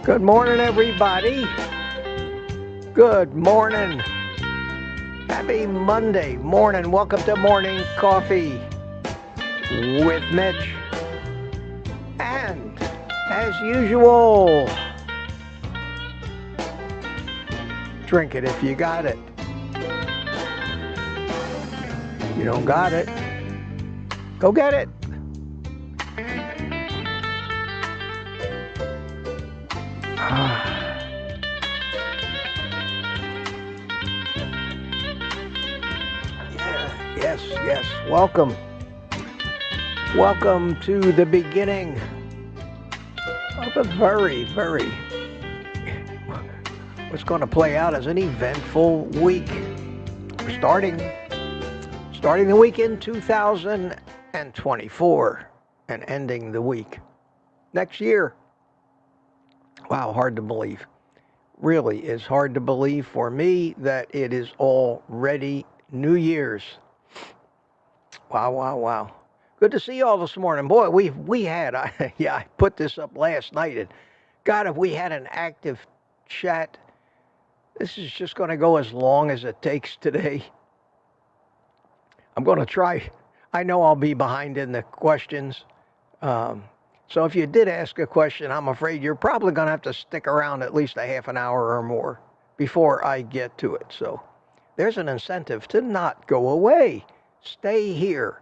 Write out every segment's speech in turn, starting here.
Good morning, everybody. Good morning. Happy Monday morning. Welcome to Morning Coffee with Mitch. And as usual, drink it if you got it. If you don't got it, go get it. Yes. Welcome to the beginning of a very, what's going to play out as an eventful week. We're starting the week in 2024 and ending the week next year. Wow, hard to believe. Really is hard to believe for me that it is already New Year's. Wow. Good to see you all this morning. Boy, I put this up last night, and God, if we had an active chat, this is just going to go as long as it takes today. I'm going to try. I know I'll be behind in the questions. So if you did ask a question, I'm afraid you're probably going to have to stick around at least a half an hour or more before I get to it. So there's an incentive to not go away. Stay here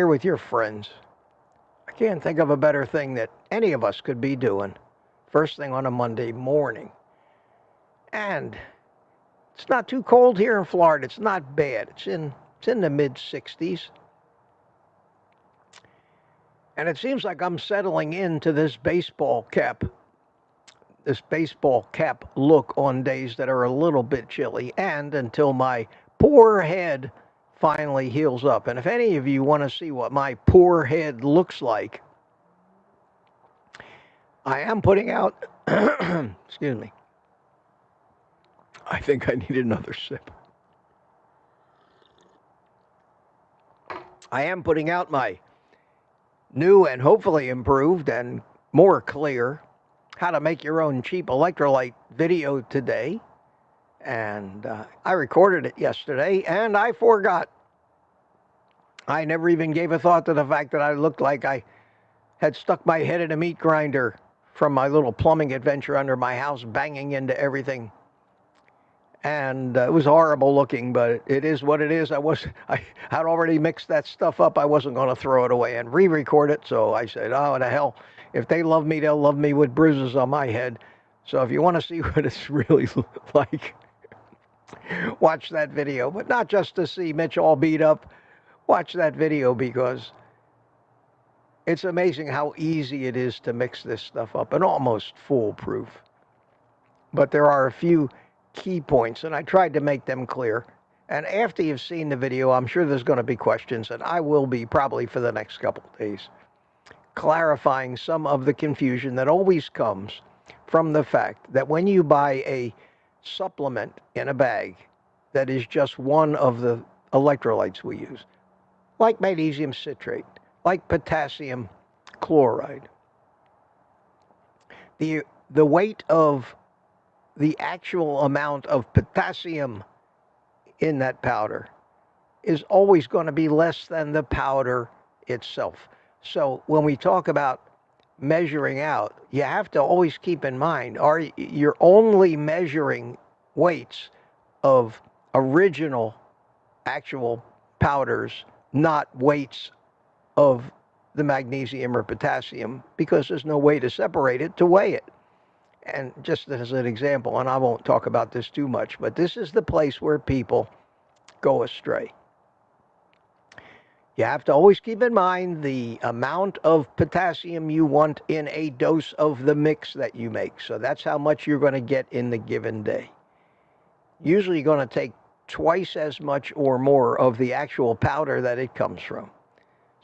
with your friends. I can't think of a better thing that any of us could be doing first thing on a Monday morning. And it's not too cold here in Florida. It's not bad. It's in the mid-60s. And it seems like I'm settling into this baseball cap look on days that are a little bit chilly, and until my poor head finally heals up. And if any of you want to see what my poor head looks like, I am putting out, excuse me, I think I need another sip. I am putting out my new and hopefully improved and more clear how to make your own cheap electrolyte video today. And I recorded it yesterday, and I forgot. I never even gave a thought to the fact that I looked like I had stuck my head in a meat grinder from my little plumbing adventure under my house, banging into everything. And it was horrible looking, but it is what it is. I had already mixed that stuff up. I wasn't going to throw it away and re-record it. So I said, oh, the hell. If they love me, they'll love me with bruises on my head. So if you want to see what it's really like, watch that video. But not just to see Mitch all beat up. Watch that video because it's amazing how easy it is to mix this stuff up and almost foolproof. But there are a few key points, and I tried to make them clear. And after you've seen the video, I'm sure there's going to be questions, and I will be probably for the next couple of days, clarifying some of the confusion that always comes from the fact that when you buy a supplement in a bag that is just one of the electrolytes we use, like magnesium citrate, like potassium chloride, the weight of the actual amount of potassium in that powder is always going to be less than the powder itself. So when we talk about measuring out, you have to always keep in mind, you're only measuring weights of original actual powders, not weights of the magnesium or potassium, because there's no way to separate it to weigh it. And just as an example, and I won't talk about this too much, but this is the place where people go astray. You have to always keep in mind the amount of potassium you want in a dose of the mix that you make. So that's how much you're going to get in the given day. Usually you're going to take twice as much or more of the actual powder that it comes from.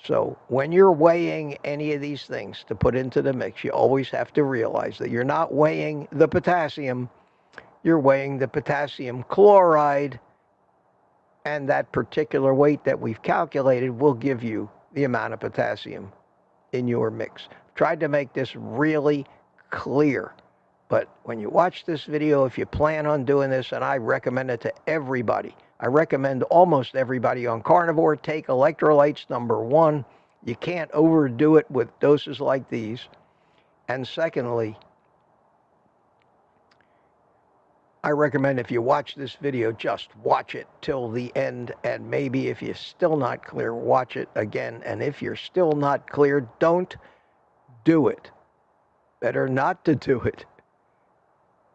So when you're weighing any of these things to put into the mix, you always have to realize that you're not weighing the potassium, you're weighing the potassium chloride, and that particular weight that we've calculated will give you the amount of potassium in your mix. tried to make this really clear. But when you watch this video, if you plan on doing this, and I recommend it to everybody, I recommend almost everybody on carnivore, take electrolytes, number one. You can't overdo it with doses like these. And secondly, I recommend if you watch this video, just watch it till the end. And maybe if you're still not clear, watch it again. And if you're still not clear, don't do it. Better not to do it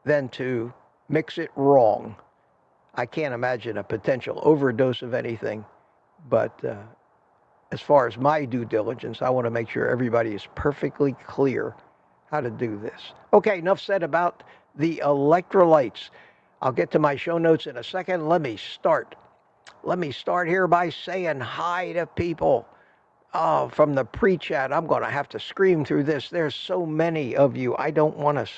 than to mix it wrong. I can't imagine a potential overdose of anything, but as far as my due diligence, I want to make sure everybody is perfectly clear how to do this. Okay, enough said about the electrolytes. I'll get to my show notes in a second. Let me start here by saying hi to people from the pre-chat. I'm going to have to scream through this. There's so many of you. I don't want to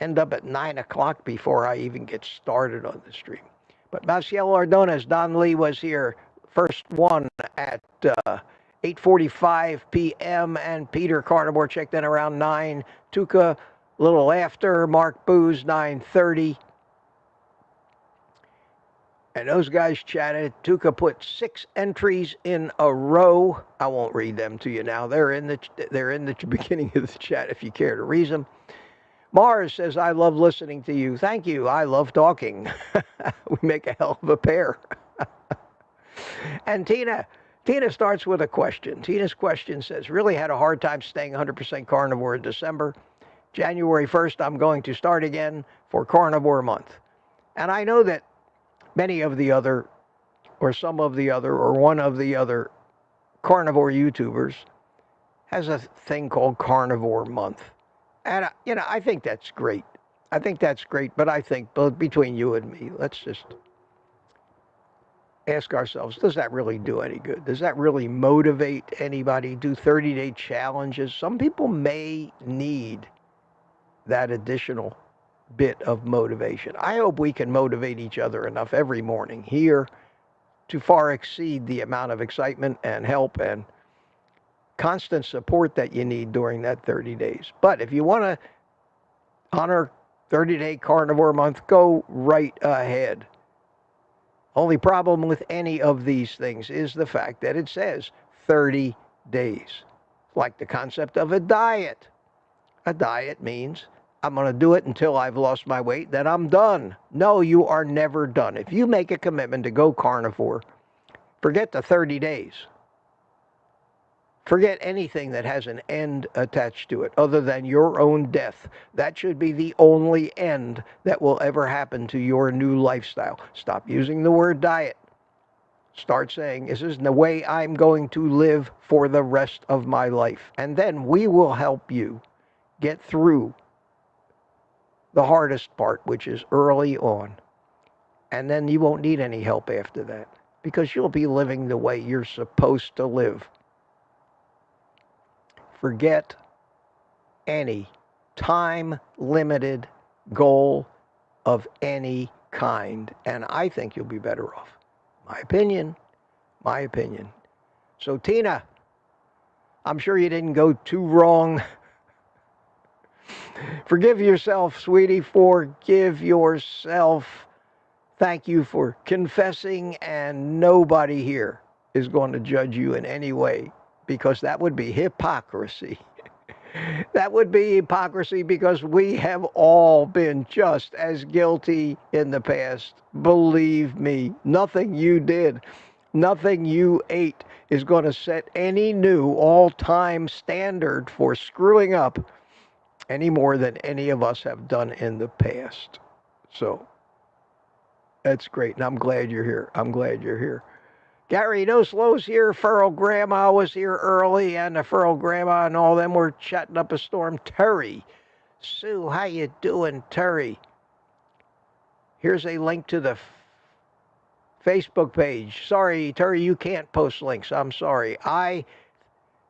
end up at 9 o'clock before I even get started on the stream. But Maciel Ordonez, Don Lee was here, first one at 8:45 p.m. and Peter Carnivore checked in around 9. Tuca, a little after. Mark Booz, 9:30. And those guys chatted. Tuca put 6 entries in a row. I won't read them to you now. They're in the beginning of the chat if you care to read them. Mars says, I love listening to you. Thank you. I love talking. We make a hell of a pair. And Tina starts with a question. Tina's question says, really had a hard time staying 100% carnivore in December. January 1st, I'm going to start again for carnivore month. And I know that many of the other, or some of the other, or one of the other carnivore YouTubers has a thing called carnivore month. And, I think that's great. But I think, both between you and me, let's just ask ourselves, does that really do any good? Does that really motivate anybody? Do 30-day challenges? Some people may need that additional bit of motivation. I hope we can motivate each other enough every morning here to far exceed the amount of excitement and help and constant support that you need during that 30 days. But if you want to honor 30-day carnivore month, go right ahead. Only problem with any of these things is the fact that it says 30 days. Like the concept of a diet. A diet means I'm going to do it until I've lost my weight, then I'm done. No, you are never done. If you make a commitment to go carnivore, forget the 30 days. Forget anything that has an end attached to it other than your own death. That should be the only end that will ever happen to your new lifestyle. Stop using the word diet. Start saying, this is the way I'm going to live for the rest of my life. And then we will help you get through the hardest part, which is early on. And then you won't need any help after that because you'll be living the way you're supposed to live. Forget any time-limited goal of any kind, and I think you'll be better off. My opinion. So, Tina, I'm sure you didn't go too wrong. Forgive yourself, sweetie. Forgive yourself. Thank you for confessing, and nobody here is going to judge you in any way, because that would be hypocrisy. That would be hypocrisy because we have all been just as guilty in the past. Believe me, nothing you did, nothing you ate is going to set any new all-time standard for screwing up any more than any of us have done in the past. So that's great, and I'm glad you're here. Gary No Slow's here. Feral Grandma was here early, and the Feral Grandma and all them were chatting up a storm. Terry. Sue, how you doing, Terry? Here's a link to the Facebook page. Sorry, Terry, you can't post links. I'm sorry.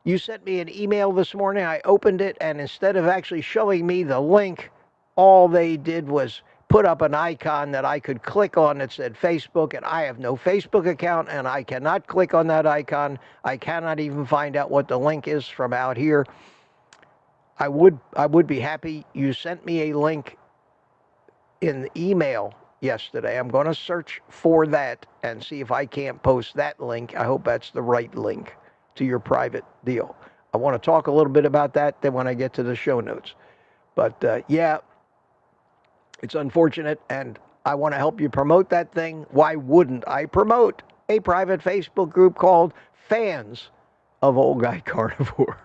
You sent me an email this morning. I opened it, and instead of actually showing me the link, all they did was put up an icon that I could click on that said Facebook, and I have no Facebook account, and I cannot click on that icon. I cannot even find out what the link is from out here. I would be happy. You sent me a link in the email yesterday. I'm going to search for that and see if I can't post that link. I hope that's the right link to your private deal. I want to talk a little bit about that then when I get to the show notes. But yeah, it's unfortunate, and I want to help you promote that thing. Why wouldn't I promote a private Facebook group called Fans of Old Guy Carnivore?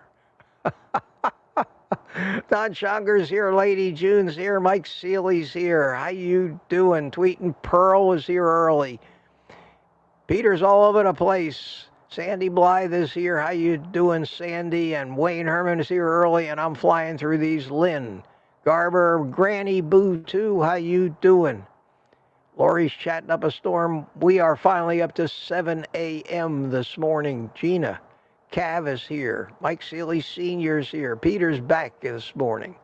Don Schonger's here, Lady June's here, Mike Seeley's here. How you doing? Tweeting Pearl was here early. Peter's all over the place. Sandy Blythe is here. How you doing, Sandy? And Wayne Herman is here early, and I'm flying through these. Lynn Garber, Granny Boo too. How you doing? Lori's chatting up a storm. We are finally up to 7 a.m. this morning. Gina Cav is here. Mike Seeley Sr.'s here. Peter's back this morning.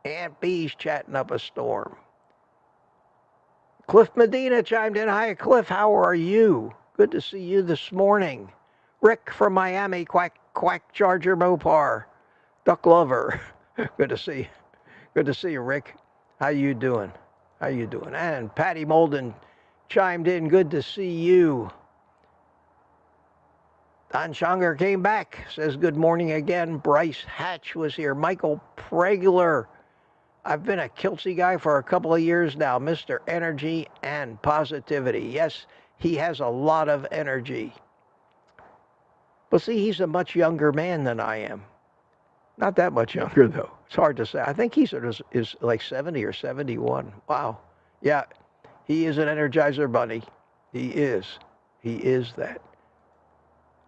Aunt B's chatting up a storm. Cliff Medina chimed in. Hi, Cliff. How are you? Good to see you this morning. Rick from Miami. Quack, quack, Charger Mopar. Duck Lover. Good to see you. Good to see you, Rick. How you doing? How you doing? And Patty Molden chimed in. Good to see you. Don Schonger came back, says good morning again. Bryce Hatch was here. Michael Pregler. I've been a Kiltsy guy for a couple of years now. Mr. Energy and Positivity. Yes, he has a lot of energy. But see, he's a much younger man than I am. Not that much younger, though. It's hard to say. I think he sort of is like 70 or 71. Wow. Yeah, he is an Energizer bunny. He is. He is that.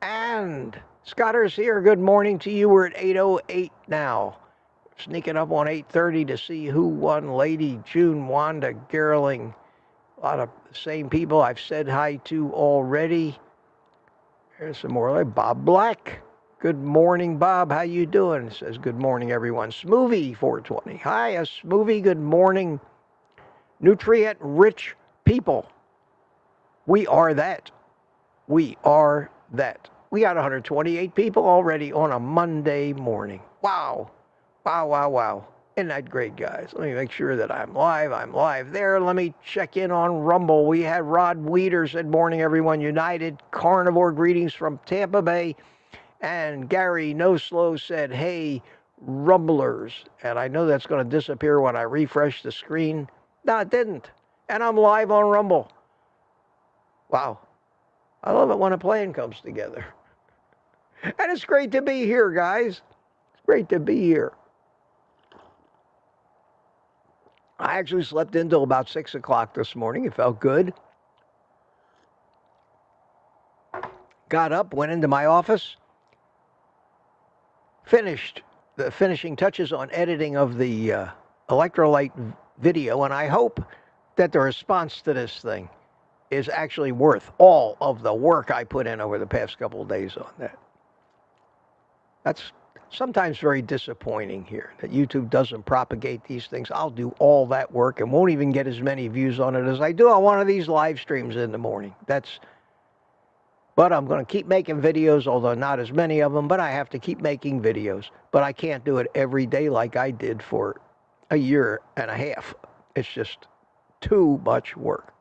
And Scotter's here. Good morning to you. We're at 8:08 now. Sneaking up on 8:30 to see who won. Lady June, Wanda Gerling. A lot of the same people I've said hi to already. There's some more like Bob Black. Good morning, Bob. How you doing? Says good morning, everyone. Smoothie 420. Hi, a Smoothie. Good morning. Nutrient-rich people. We are that. We are that. We got 128 people already on a Monday morning. Wow. Wow, wow, wow. Isn't that great, guys? Let me make sure that I'm live. I'm live there. Let me check in on Rumble. We had Rod Weeder said, morning, everyone. United Carnivore greetings from Tampa Bay. And Gary No Slow said, hey, Rumblers. And I know that's going to disappear when I refresh the screen. No, it didn't. And I'm live on Rumble. Wow. I love it when a plan comes together. And it's great to be here, guys. It's great to be here. I actually slept until about 6 o'clock this morning. It felt good. Got up, went into my office, finished the finishing touches on editing of the Electrolyte video, and I hope that the response to this thing is actually worth all of the work I put in over the past couple of days on that. That's sometimes very disappointing here that YouTube doesn't propagate these things. I'll do all that work and won't even get as many views on it as I do on one of these live streams in the morning. But I'm going to keep making videos, although not as many of them, but I have to keep making videos. But I can't do it every day like I did for a year and a half. It's just too much work.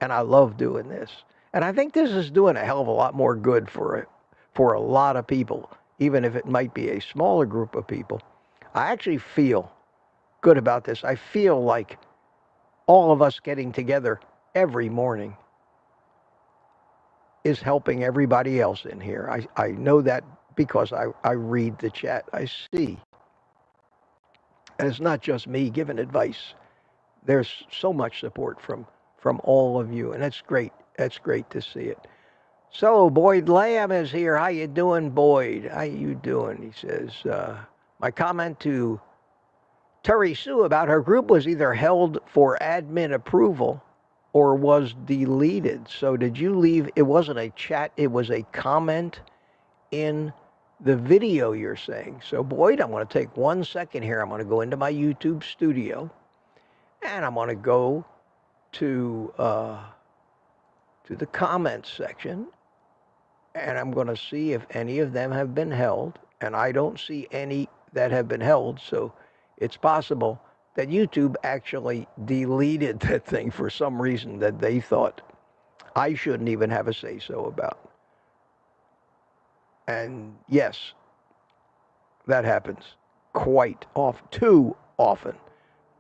And I love doing this. And I think this is doing a hell of a lot more good for a lot of people, even if it might be a smaller group of people. I actually feel good about this. I feel like all of us getting together every morning is helping everybody else in here. I know that because I read the chat. I see. And it's not just me giving advice. There's so much support from all of you, and that's great. That's great to see it. So Boyd Lamb is here. How you doing, Boyd? How you doing? He says, my comment to Terry Sue about her group was either held for admin approval or was deleted. So did you leave? It wasn't a chat. It was a comment in the video, you're saying. So Boyd, I'm going to take 1 second here. I'm going to go into my YouTube studio, and I'm going to go to the comments section. and I'm going to see if any of them have been held, and I don't see any that have been held, so it's possible that YouTube actually deleted that thing for some reason that they thought I shouldn't even have a say-so about. And yes, that happens quite often, too often,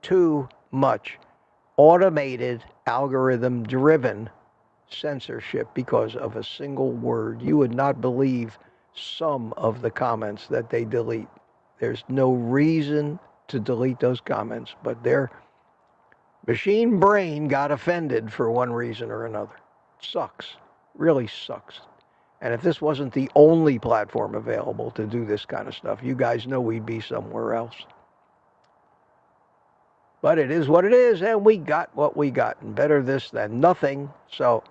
too much automated, algorithm-driven censorship because of a single word. You would not believe some of the comments that they delete. There's no reason to delete those comments, but their machine brain got offended for one reason or another. Sucks. Really sucks. And if this wasn't the only platform available to do this kind of stuff, you guys know we'd be somewhere else. But it is what it is, and we got what we got. And better this than nothing, so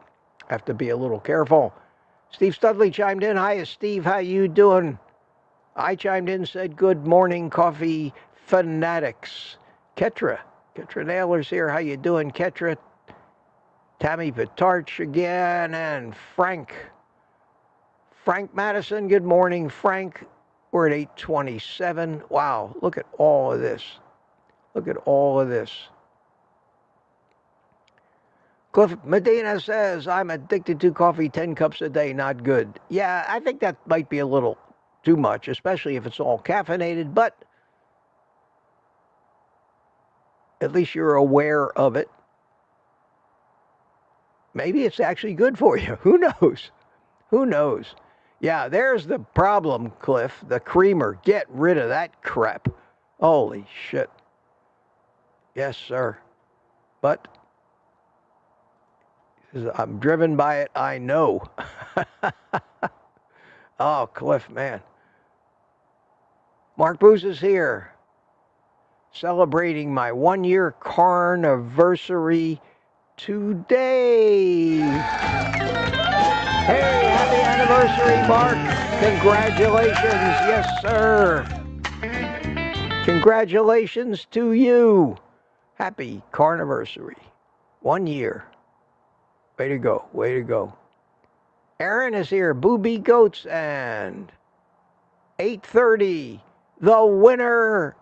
have to be a little careful. Steve Studley chimed in. Hiya, Steve. How you doing? I chimed in, said good morning, coffee fanatics. Ketra Naylor's here. How you doing, Ketra? Tammy Pitarch again, and Frank Madison. Good morning, Frank. We're at 8:27. Wow, look at all of this. Look at all of this. Cliff Medina says, I'm addicted to coffee, 10 cups a day, not good. Yeah, I think that might be a little too much, especially if it's all caffeinated, but at least you're aware of it. Maybe it's actually good for you. Who knows? Who knows? Yeah, there's the problem, Cliff. The creamer. Get rid of that crap. Holy shit. Yes, sir. But I'm driven by it, I know. Oh, Cliff, man. Mark Booz is here. Celebrating my 1-year Carniversary today. Hey, happy anniversary, Mark. Congratulations. Yes, sir. Congratulations to you. Happy Carniversary. 1 year. Way to go. Way to go. Aaron is here. Booby Goats and 8:30. The winner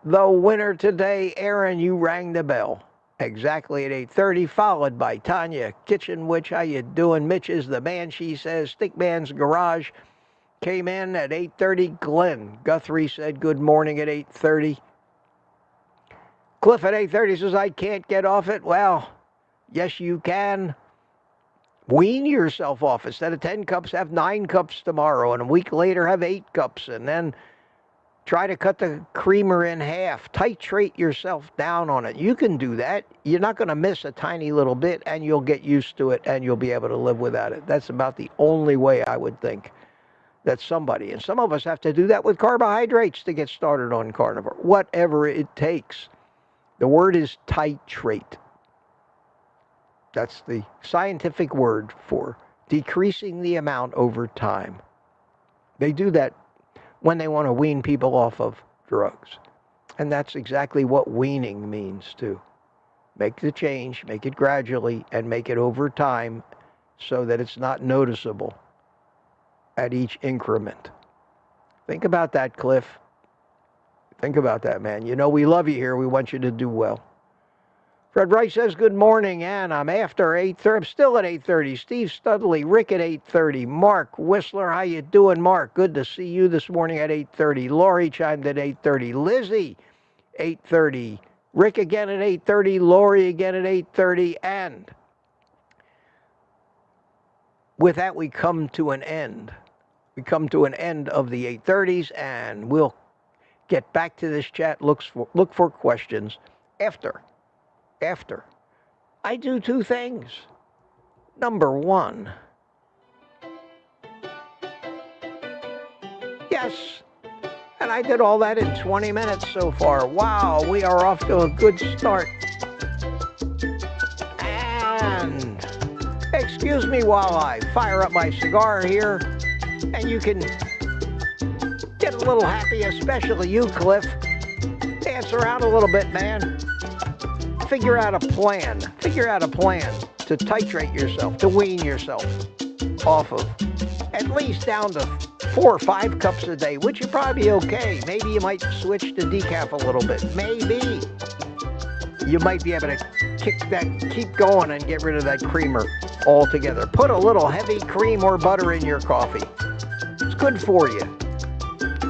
today. Aaron, you rang the bell. Exactly at 8:30, followed by Tanya Kitchen Witch. How you doing? Mitch is the man, she says. Stickman's Garage came in at 8:30. Glenn Guthrie said good morning at 8:30. Cliff at 8:30 says, I can't get off it. Well, yes, you can. Wean yourself off. Instead of 10 cups, have 9 cups tomorrow, and a week later have 8 cups, and then try to cut the creamer in half. Titrate yourself down on it. You can do that. You're not going to miss a tiny little bit, and you'll get used to it, and you'll be able to live without it. That's about the only way I would think that somebody, and some of us have to do that with carbohydrates to get started on carnivore, whatever it takes. The word is titrate. That's the scientific word for decreasing the amount over time. They do that when they want to wean people off of drugs. And that's exactly what weaning means too. Make the change, make it gradually, and make it over time so that it's not noticeable at each increment. Think about that, Cliff. Think about that, man. You know we love you here. We want you to do well. Fred Wright says, good morning, and I'm after 8:30. I'm still at 8:30. Steve Studley, Rick at 8:30. Mark Whistler, how you doing, Mark? Good to see you this morning at 8:30. Lori chimed at 8:30. Lizzie, 8:30. Rick again at 8:30. Lori again at 8:30. And with that, we come to an end. We come to an end of the 8:30s, and we'll get back to this chat. Look for questions after I do 2 things. Number 1, yes, and I did all that in 20 minutes so far. Wow, we are off to a good start. And excuse me while I fire up my cigar here, and you can get a little happy, especially you, Cliff. Dance around a little bit, man. Figure out a plan. Figure out a plan to titrate yourself, to wean yourself off of at least down to 4 or 5 cups a day, which would probably be okay. Maybe you might switch to decaf a little bit. Maybe. You might be able to keep going and get rid of that creamer altogether. Put a little heavy cream or butter in your coffee. It's good for you.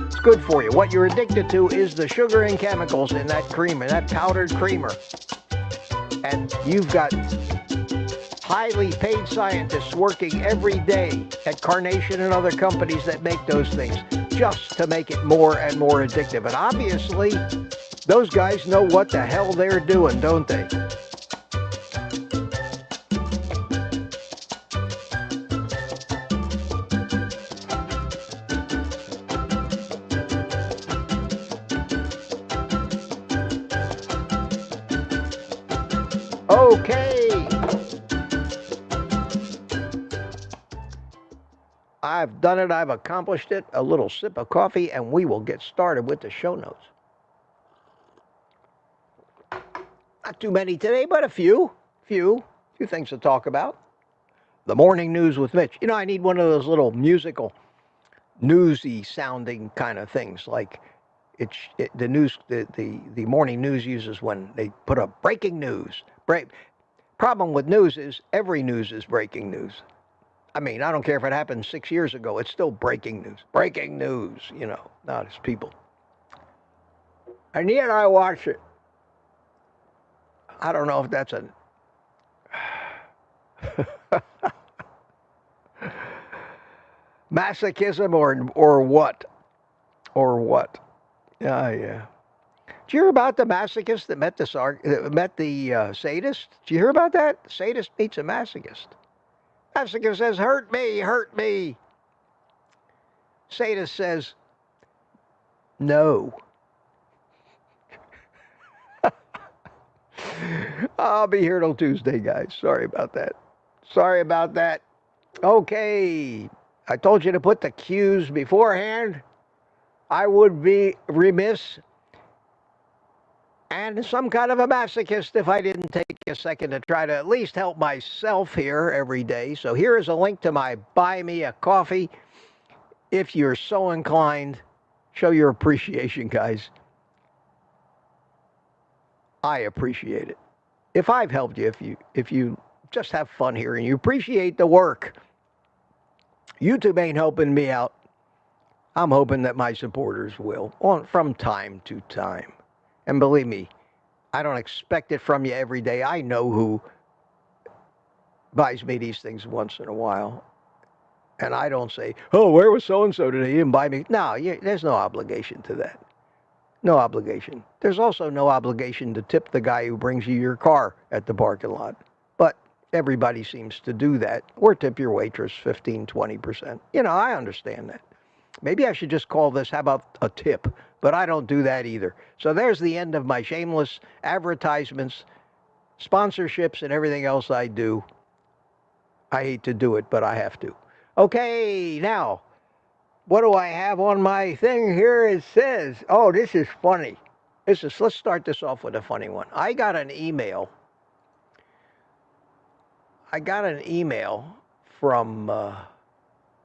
It's good for you. What you're addicted to is the sugar and chemicals in that creamer, that powdered creamer. And you've got highly paid scientists working every day at Carnation and other companies that make those things just to make it more and more addictive. And obviously, those guys know what the hell they're doing, don't they? Okay. I've done it. I've accomplished it. A little sip of coffee, and we will get started with the show notes. Not too many today, but a few things to talk about. The morning news with Mitch. You know, I need one of those little musical, newsy sounding kind of things, like the morning news uses when they put up breaking news. Problem with news is every news is breaking news. I mean, I don't care if it happened 6 years ago, it's still breaking news. Breaking news, you know, not as people. And yet I watch it. I don't know if that's a masochism or what. Yeah. Did you hear about the masochist that met the sadist? Did you hear about that? Sadist meets a masochist. Masochist says, hurt me. Sadist says, no. I'll be here till Tuesday, guys. Sorry about that. Okay. I told you to put the cues beforehand. I would be remiss and some kind of a masochist if I didn't take a second to try to at least help myself here every day. So here is a link to my Buy Me a Coffee. If you're so inclined, show your appreciation, guys. I appreciate it. If I've helped you, if you just have fun here and you appreciate the work, YouTube ain't helping me out. I'm hoping that my supporters will, from time to time. And believe me, I don't expect it from you every day. I know who buys me these things once in a while. And I don't say, oh, where was so-and-so today? He didn't buy me. No, there's no obligation to that. No obligation. There's also no obligation to tip the guy who brings you your car at the parking lot. But everybody seems to do that. Or tip your waitress 15, 20%. You know, I understand that. Maybe I should just call this, how about a tip? But I don't do that either. So there's the end of my shameless advertisements, sponsorships, and everything else I do. I hate to do it, but I have to. Okay, now, what do I have on my thing here? It says, oh, this is funny. Let's start this off with a funny one. I got an email from,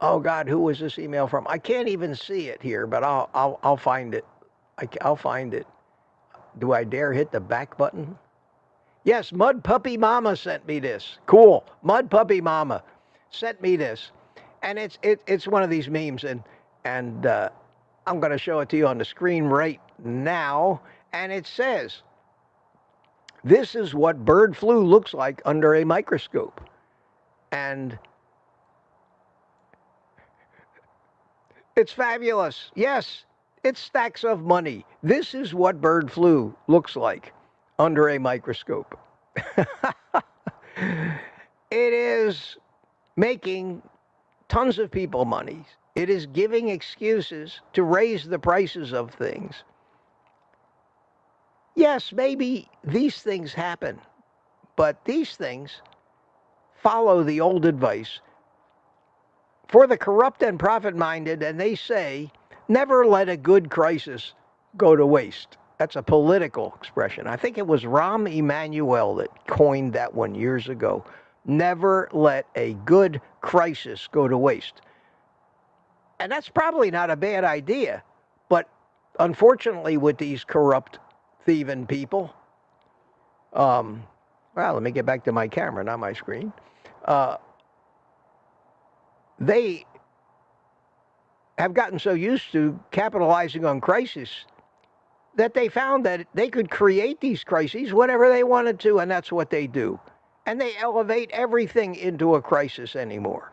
oh God, who was this email from? I can't even see it here, but I'll find it. I'll find it. Do I dare hit the back button? Yes, Mud Puppy Mama sent me this. Cool. Mud Puppy Mama sent me this. And it's one of these memes, and I'm going to show it to you on the screen right now. And it says, this is what bird flu looks like under a microscope. And it's fabulous. Yes, it's stacks of money. This is what bird flu looks like under a microscope. It is making tons of people money. It is giving excuses to raise the prices of things. Yes, maybe these things happen, but these things follow the old advice for the corrupt and profit-minded, and they say, never let a good crisis go to waste. That's a political expression. I think it was Rahm Emanuel that coined that one years ago. Never let a good crisis go to waste. And that's probably not a bad idea. But unfortunately, with these corrupt, thieving people, well, let me get back to my camera, not my screen. They have gotten so used to capitalizing on crisis that they found that they could create these crises whenever they wanted to, and that's what they do. And they elevate everything into a crisis anymore.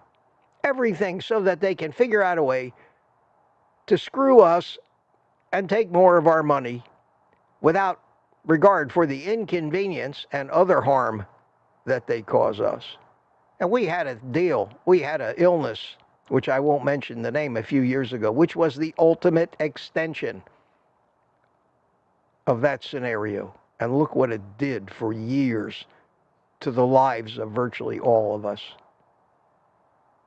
Everything, so that they can figure out a way to screw us and take more of our money without regard for the inconvenience and other harm that they cause us. And we had a deal. We had an illness, which I won't mention the name, a few years ago, which was the ultimate extension of that scenario. And look what it did for years to the lives of virtually all of us.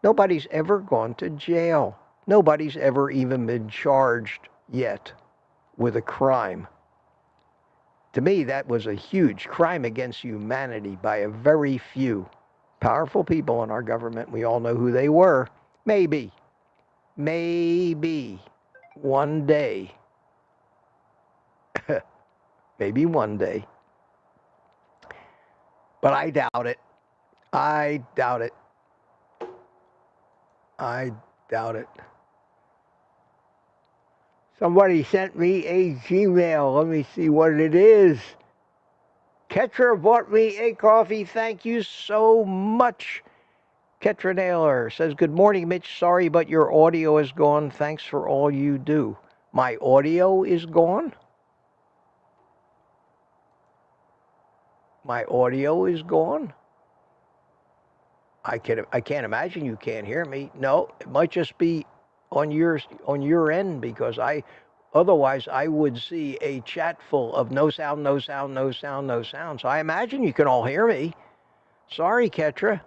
Nobody's ever gone to jail. Nobody's ever even been charged yet with a crime. To me, that was a huge crime against humanity by a very few powerful people in our government. We all know who they were. Maybe one day, maybe one day, but I doubt it. I doubt it. I doubt it. Somebody sent me a Gmail. Let me see what it is. Ketra bought me a coffee. Thank you so much. Ketra Naylor says, good morning, Mitch. Sorry, but your audio is gone. Thanks for all you do. My audio is gone? My audio is gone? I can't imagine you can't hear me. No, it might just be on your end, because otherwise I would see a chat full of no sound, no sound, no sound, no sound. So I imagine you can all hear me. Sorry, Ketra.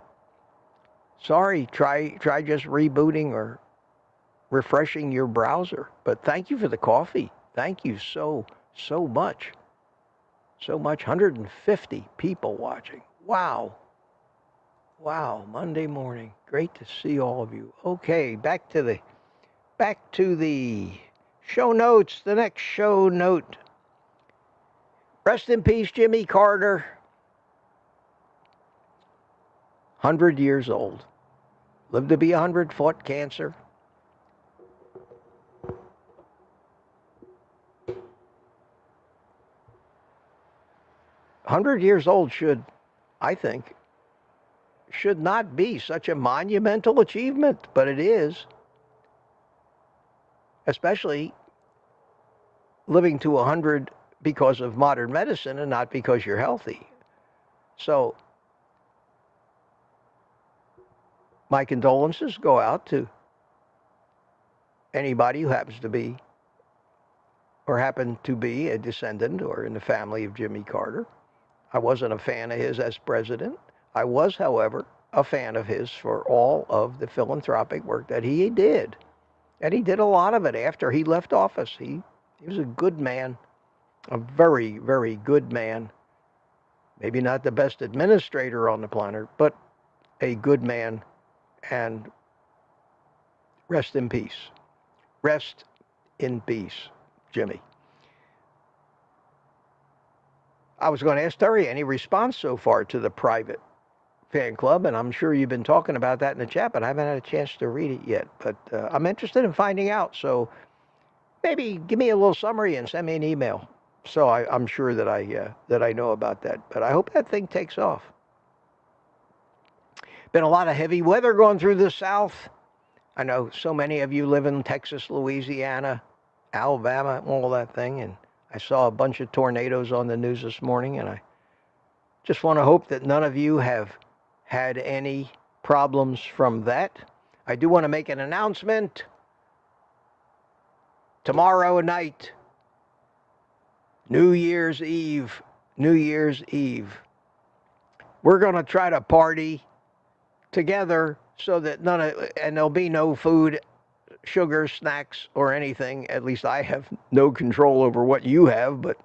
Sorry. Try just rebooting or refreshing your browser. But thank you for the coffee. Thank you so much. So much. 150 people watching. Wow. Wow, Monday morning. Great to see all of you. Okay, back to the show notes. The next show note. Rest in peace, Jimmy Carter. 100 years old. Lived to be 100, fought cancer. "100 years old should not be such a monumental achievement, but it is. Especially living to 100 because of modern medicine and not because you're healthy. So my condolences go out to anybody who happens to be or happened to be a descendant or in the family of Jimmy Carter. I wasn't a fan of his as president. I was, however, a fan of his for all of the philanthropic work that he did. And he did a lot of it after he left office. He was a good man, a very, very good man. Maybe not the best administrator on the planet, but a good man. And rest in peace. Rest in peace, Jimmy. I was going to ask Terry any response so far to the private fan club, and I'm sure you've been talking about that in the chat, but I haven't had a chance to read it yet. But I'm interested in finding out, so maybe give me a little summary and send me an email, so I'm sure that I know about that. But I hope that thing takes off. Been a lot of heavy weather going through the South. I know so many of you live in Texas, Louisiana, Alabama, all that thing, and I saw a bunch of tornadoes on the news this morning, and I just want to hope that none of you have had any problems from that. I do want to make an announcement. Tomorrow night, New Year's Eve, we're going to try to party together so that and there'll be no food, sugar, snacks, or anything. At least I have no control over what you have, but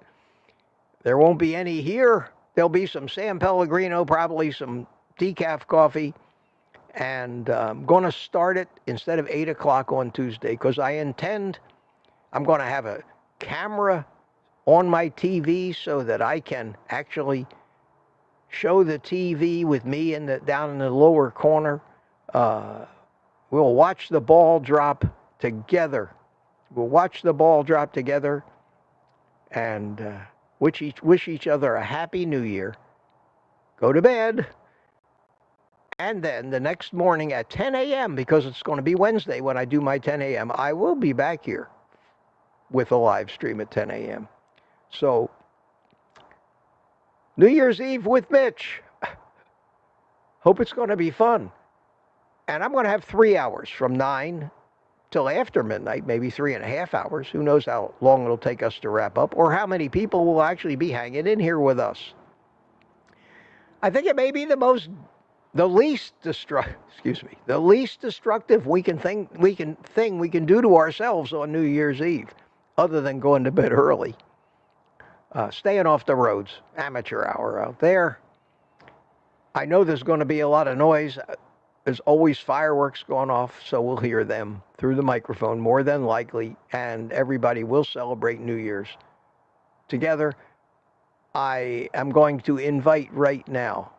there won't be any here. There'll be some San Pellegrino, probably some decaf coffee, And I'm going to start it instead of 8 o'clock on Tuesday because I'm going to have a camera on my TV so that I can actually show the TV with me down in the lower corner. We'll watch the ball drop together. We'll watch the ball drop together and wish each other a happy new year. Go to bed. And then the next morning at 10 a.m., because it's going to be Wednesday when I do my 10 a.m., I will be back here with a live stream at 10 a.m. So, New Year's Eve with Mitch. Hope it's going to be fun. And I'm going to have 3 hours from 9 till after midnight, maybe 3.5 hours. Who knows how long it'll take us to wrap up or how many people will actually be hanging in here with us. I think it may be the least destructive thing we can do to ourselves on New Year's Eve, other than going to bed early. Staying off the roads, amateur hour out there. I know there's going to be a lot of noise. There's always fireworks going off, so we'll hear them through the microphone more than likely, and everybody will celebrate New Year's together. I am going to invite right now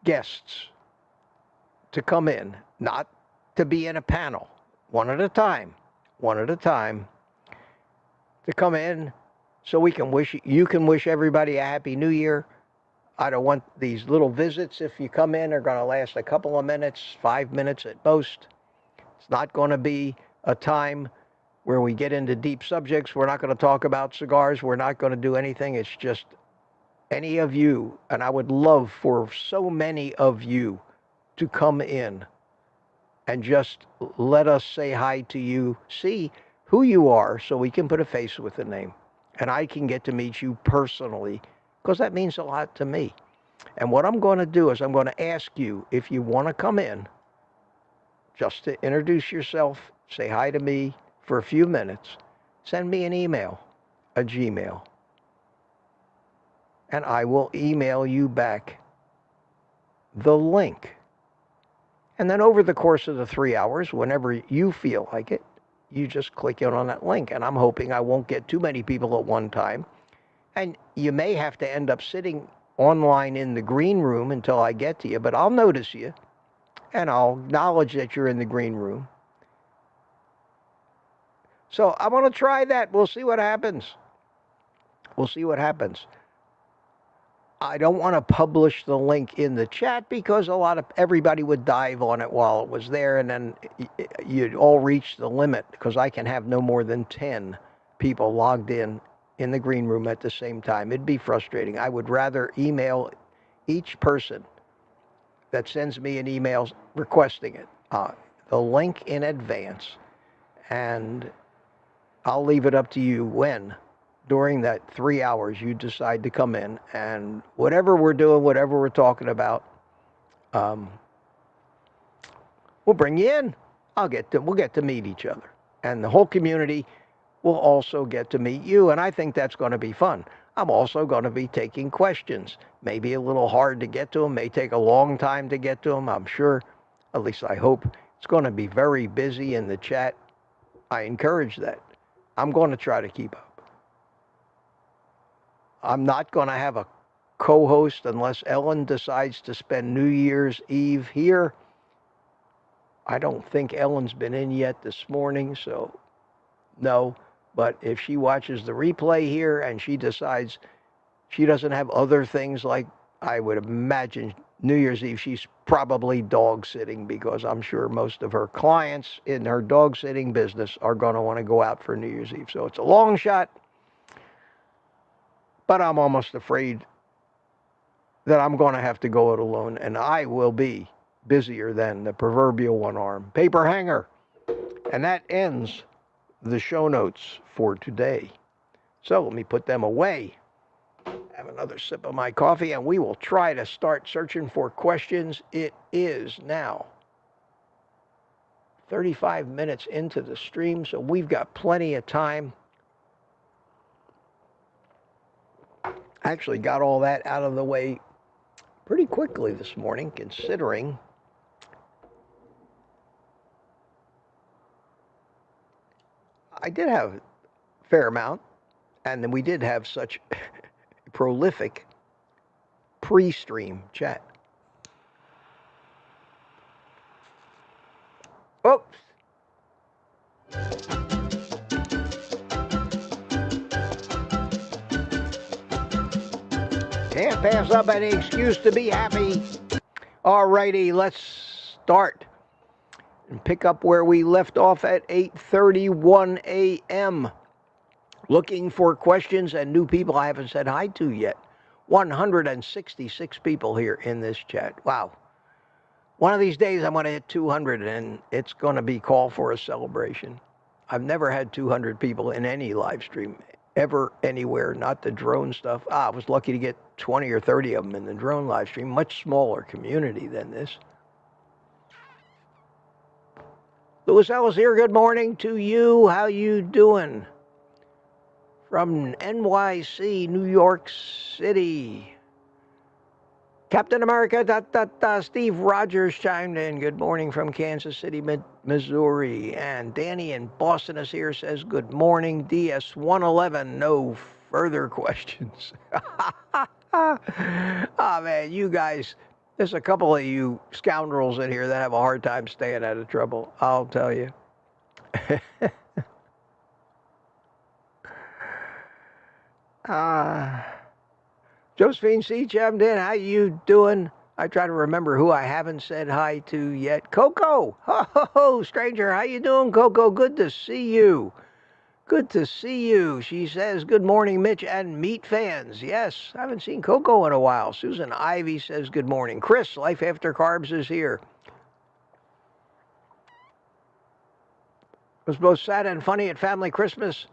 guests to come in, not to be in a panel, one at a time, to come in so you can wish everybody a happy new year. I don't want these little visits, if you come in, are going to last a couple of minutes, 5 minutes at most. It's not going to be a time where we get into deep subjects. We're not going to talk about cigars. We're not going to do anything. It's just any of you, and I would love for so many of you to come in and just let us say hi to you, see who you are so we can put a face with a name. And I can get to meet you personally because that means a lot to me. And what I'm going to do is I'm going to ask you if you want to come in just to introduce yourself, say hi to me for a few minutes, send me an email, a Gmail, and I will email you back the link. And then over the course of the 3 hours, whenever you feel like it, you just click in on that link. And I'm hoping I won't get too many people at one time. And you may have to end up sitting online in the green room until I get to you, but I'll notice you, and I'll acknowledge that you're in the green room. So I'm going to try that. We'll see what happens. I don't want to publish the link in the chat because everybody would dive on it while it was there, and then you'd all reach the limit because I can have no more than 10 people logged in the green room at the same time. It'd be frustrating. I would rather email each person that sends me an email requesting it, the link in advance, and I'll leave it up to you when during that 3 hours you decide to come in, and whatever we're doing, whatever we're talking about, we'll bring you in. We'll get to meet each other, and the whole community will also get to meet you, and I think that's going to be fun. I'm also going to be taking questions. Maybe a little hard to get to them, may take a long time to get to them. I'm sure, at least I hope, it's going to be very busy in the chat. I encourage that. I'm going to try to keep up. I'm not going to have a co-host unless Ellen decides to spend New Year's Eve here. I don't think Ellen's been in yet this morning, so no. But if she watches the replay here and she decides she doesn't have other things, like I would imagine New Year's Eve, she's probably dog sitting, because I'm sure most of her clients in her dog sitting business are going to want to go out for New Year's Eve. So it's a long shot, but I'm almost afraid that I'm going to have to go it alone, and I will be busier than the proverbial one-arm paper hanger. And that ends the show notes for today. So let me put them away, have another sip of my coffee, and we will try to start searching for questions. It is now 35 minutes into the stream, so we've got plenty of time. Actually got all that out of the way pretty quickly this morning, considering I did have a fair amount, and then we did have such prolific pre-stream chat. Oops. Can't pass up any excuse to be happy. Alrighty, let's start and pick up where we left off at 8:31 a.m. Looking for questions and new people I haven't said hi to yet. 166 people here in this chat. Wow. One of these days I'm going to hit 200 and it's going to be call for a celebration. I've never had 200 people in any live stream ever anywhere, not the drone stuff. I was lucky to get 20 or 30 of them in the drone live stream, much smaller community than this. Louis Ellis here, good morning to you. How you doing? From NYC, New York City. Captain America, Steve Rogers chimed in. Good morning from Kansas City, Missouri. And Danny in Boston is here, says good morning. DS111, no further questions. Oh, man, you guys, there's a couple of you scoundrels in here that have a hard time staying out of trouble, I'll tell you. Josephine C. chimed in. How you doing? I try to remember who I haven't said hi to yet. Coco! Ho, stranger. How you doing, Coco? Good to see you. Good to see you. She says, good morning, Mitch and meat fans. Yes, I haven't seen Coco in a while. Susan Ivy says, good morning. Chris, Life After Carbs is here. It was both sad and funny at Family Christmas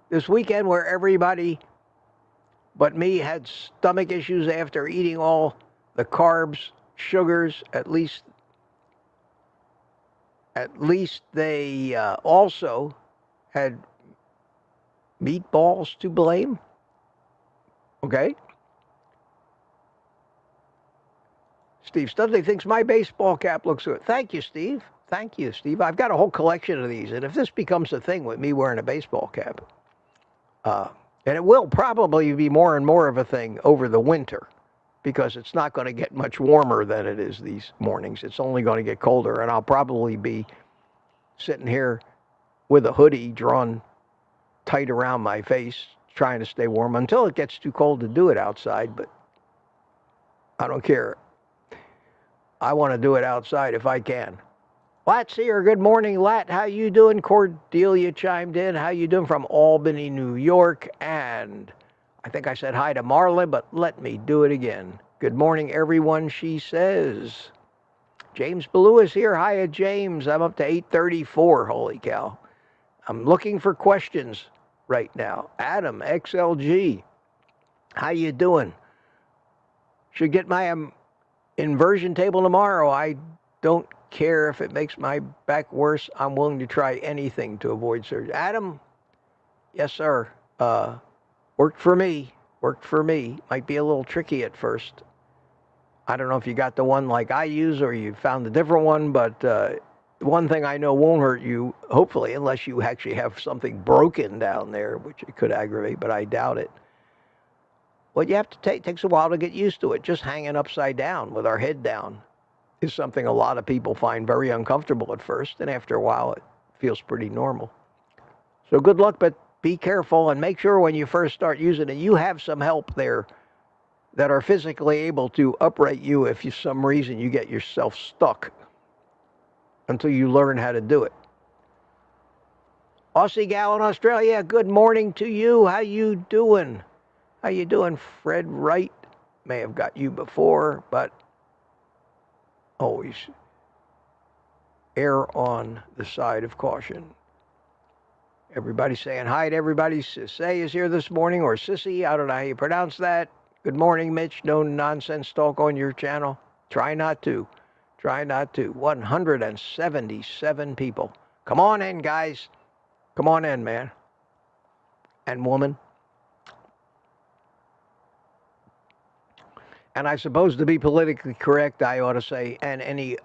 this weekend where everybody but me had stomach issues after eating all the carbs, sugars. At least they also had meatballs to blame. Okay. Steve Studley thinks my baseball cap looks good. Thank you, Steve. Thank you, Steve. I've got a whole collection of these, and if this becomes a thing with me wearing a baseball cap, and it will probably be more and more of a thing over the winter because it's not going to get much warmer than it is these mornings. It's only going to get colder, and I'll probably be sitting here with a hoodie drawn tight around my face trying to stay warm until it gets too cold to do it outside, but I don't care. I want to do it outside if I can. Lat's here. Good morning, Lat. How you doing? Cordelia chimed in. How you doing from Albany, New York? And I think I said hi to Marla, but let me do it again. Good morning, everyone, she says. James Ballou is here. Hiya, James. I'm up to 834. Holy cow. I'm looking for questions right now. Adam, XLG. How you doing? Should get my inversion table tomorrow. I don't care if it makes my back worse. I'm willing to try anything to avoid surgery. Adam, yes, sir. Worked for me. Might be a little tricky at first. I don't know if you got the one like I use or you found a different one, but one thing I know won't hurt you, hopefully, unless you actually have something broken down there, which it could aggravate, but I doubt it. What you have to take takes a while to get used to it. Just hanging upside down with our head down is something a lot of people find very uncomfortable at first, and after a while it feels pretty normal. So good luck, but be careful and make sure when you first start using it, you have some help there that are physically able to upright you if for some reason you get yourself stuck until you learn how to do it. Aussie gal in Australia, good morning to you. How you doing? How you doing, Fred Wright? May have got you before, but always err on the side of caution. Everybody saying hi to everybody. Sissay is here this morning, or Sissy. I don't know how you pronounce that. Good morning, Mitch. No nonsense talk on your channel. Try not to. 177 people. Come on in, guys. Come on in, man. And woman. And I suppose to be politically correct, I ought to say, and any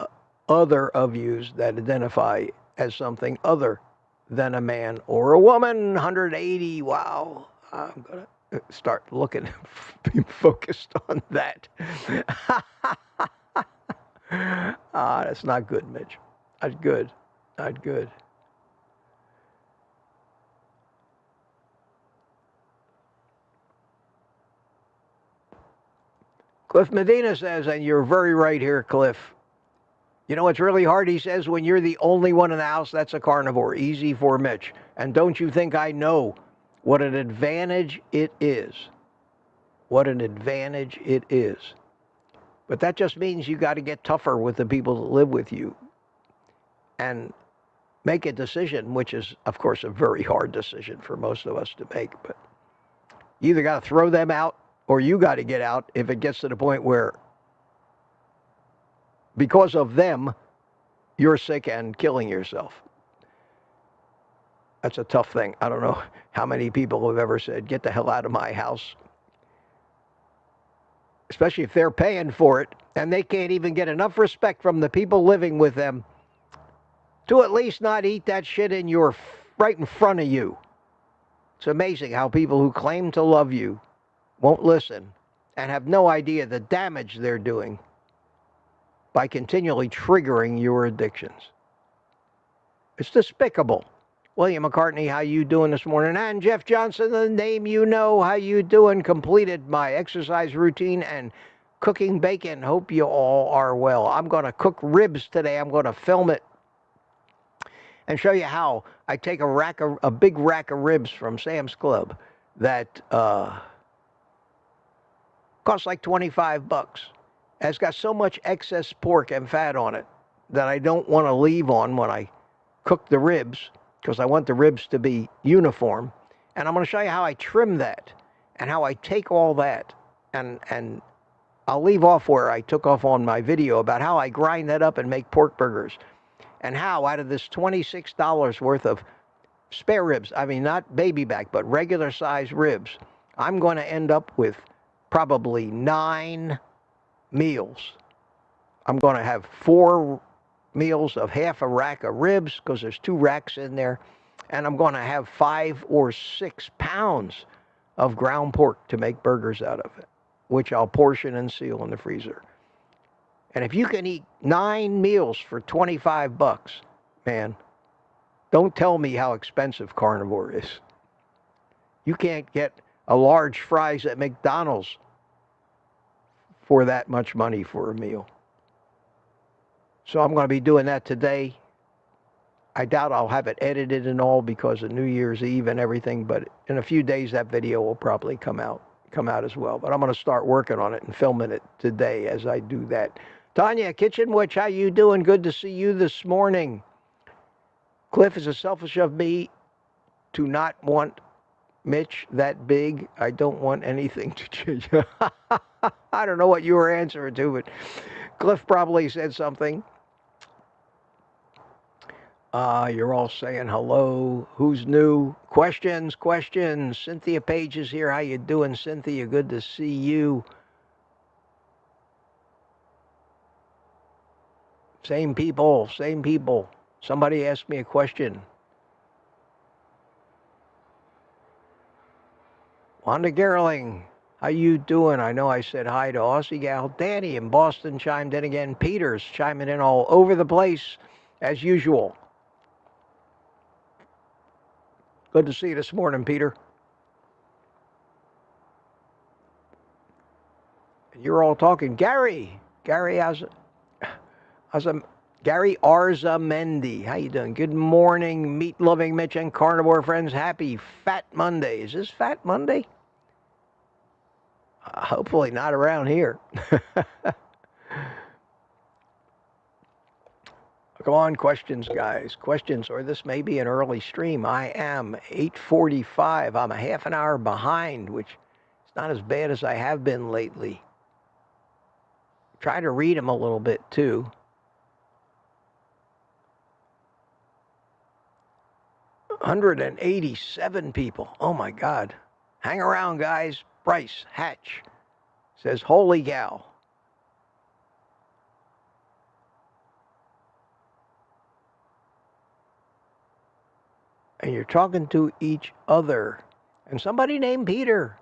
other of yous that identify as something other than a man or a woman. 180, wow. I'm going to start looking, be focused on that. That's not good, Mitch. Not good. Not good. Cliff Medina says, and you're very right here, Cliff. You know, it's really hard, he says, when you're the only one in the house that's a carnivore. Easy for Mitch. And don't you think I know what an advantage it is? What an advantage it is. But that just means you got to get tougher with the people that live with you and make a decision, which is, of course, a very hard decision for most of us to make. But you either got to throw them out or you got to get out if it gets to the point where, because of them, you're sick and killing yourself. That's a tough thing. I don't know how many people have ever said, get the hell out of my house. Especially if they're paying for it and they can't even get enough respect from the people living with them to at least not eat that shit right in front of you. It's amazing how people who claim to love you won't listen and have no idea the damage they're doing by continually triggering your addictions. It's despicable. William McCartney, how you doing this morning? And Jeff Johnson, the name you know, how you doing? Completed my exercise routine and cooking bacon. Hope you all are well. I'm going to cook ribs today. I'm going to film it and show you how I take a big rack of ribs from Sam's Club that costs like $25. And it's got so much excess pork and fat on it that I don't want to leave on when I cook the ribs, because I want the ribs to be uniform. And I'm going to show you how I trim that and how I take all that. And I'll leave off where I took off on my video about how I grind that up and make pork burgers. And how out of this $26 worth of spare ribs, I mean not baby back, but regular size ribs, I'm going to end up with probably 9 meals. I'm going to have 4 meals of half a rack of ribs, because there's 2 racks in there, and I'm going to have 5 or 6 pounds of ground pork to make burgers out of it, which I'll portion and seal in the freezer. And if you can eat 9 meals for $25, man, don't tell me how expensive carnivore is. You can't get a large fries at McDonald's for that much money for a meal. So I'm going to be doing that today. I doubt I'll have it edited and all because of New Year's Eve and everything, but in a few days that video will probably come out as well. But I'm going to start working on it and filming it today as I do that. Tanya Kitchen Witch, how you doing? Good to see you this morning. Cliff, is it selfish of me to not want Mitch that big? I don't want anything to change. I don't know what you were answering to, but Cliff probably said something. You're all saying hello. Who's new? Questions. Cynthia Page is here. How you doing, Cynthia? Good to see you. Same people. Somebody asked me a question. Wanda Gerling, how you doing? I know I said hi to Aussie Gal. Danny in Boston chimed in again. Peter's chiming in all over the place, as usual. Good to see you this morning, Peter. You're all talking. Gary Arzamendi. How you doing? Good morning, meat-loving Mitch and carnivore friends. Happy Fat Monday. Is this Fat Monday? Hopefully not around here. Come on, questions, guys. Questions, or this may be an early stream. I am 8:45. I'm a half an hour behind, which is not as bad as I have been lately. Try to read them a little bit, too. $187 people. Oh, my God. Hang around, guys. Bryce Hatch says, holy cow. And you're talking to each other. And somebody named Peter.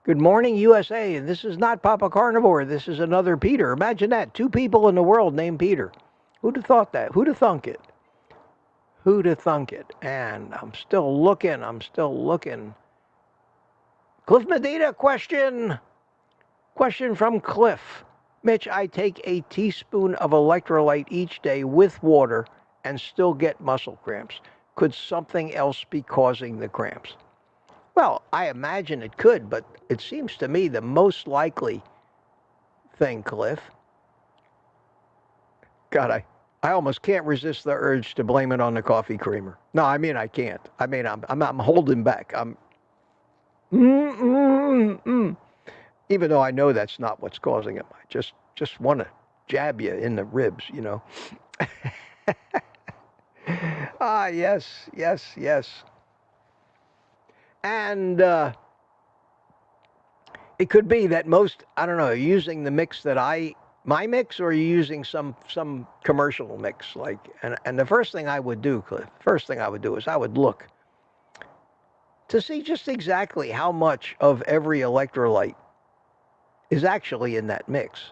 Good morning, USA. And this is not Papa Carnivore. This is another Peter. Imagine that. 2 people in the world named Peter. Who'd have thought that? Who'd have thunk it? Who'd have thunk it? And I'm still looking. Cliff Medina, question from Cliff. Mitch, I take a teaspoon of electrolyte each day with water and still get muscle cramps. Could something else be causing the cramps? Well, I imagine it could, but it seems to me the most likely thing, Cliff. God, I almost can't resist the urge to blame it on the coffee creamer. No, I mean I can't. I mean I'm holding back. Even though I know that's not what's causing it. I just want to jab you in the ribs, you know. Yes. And it could be that most, I don't know, using the mix that my mix, or are you using some commercial mix? Like, and the first thing I would do, Cliff, is I would look to see just exactly how much of every electrolyte is actually in that mix.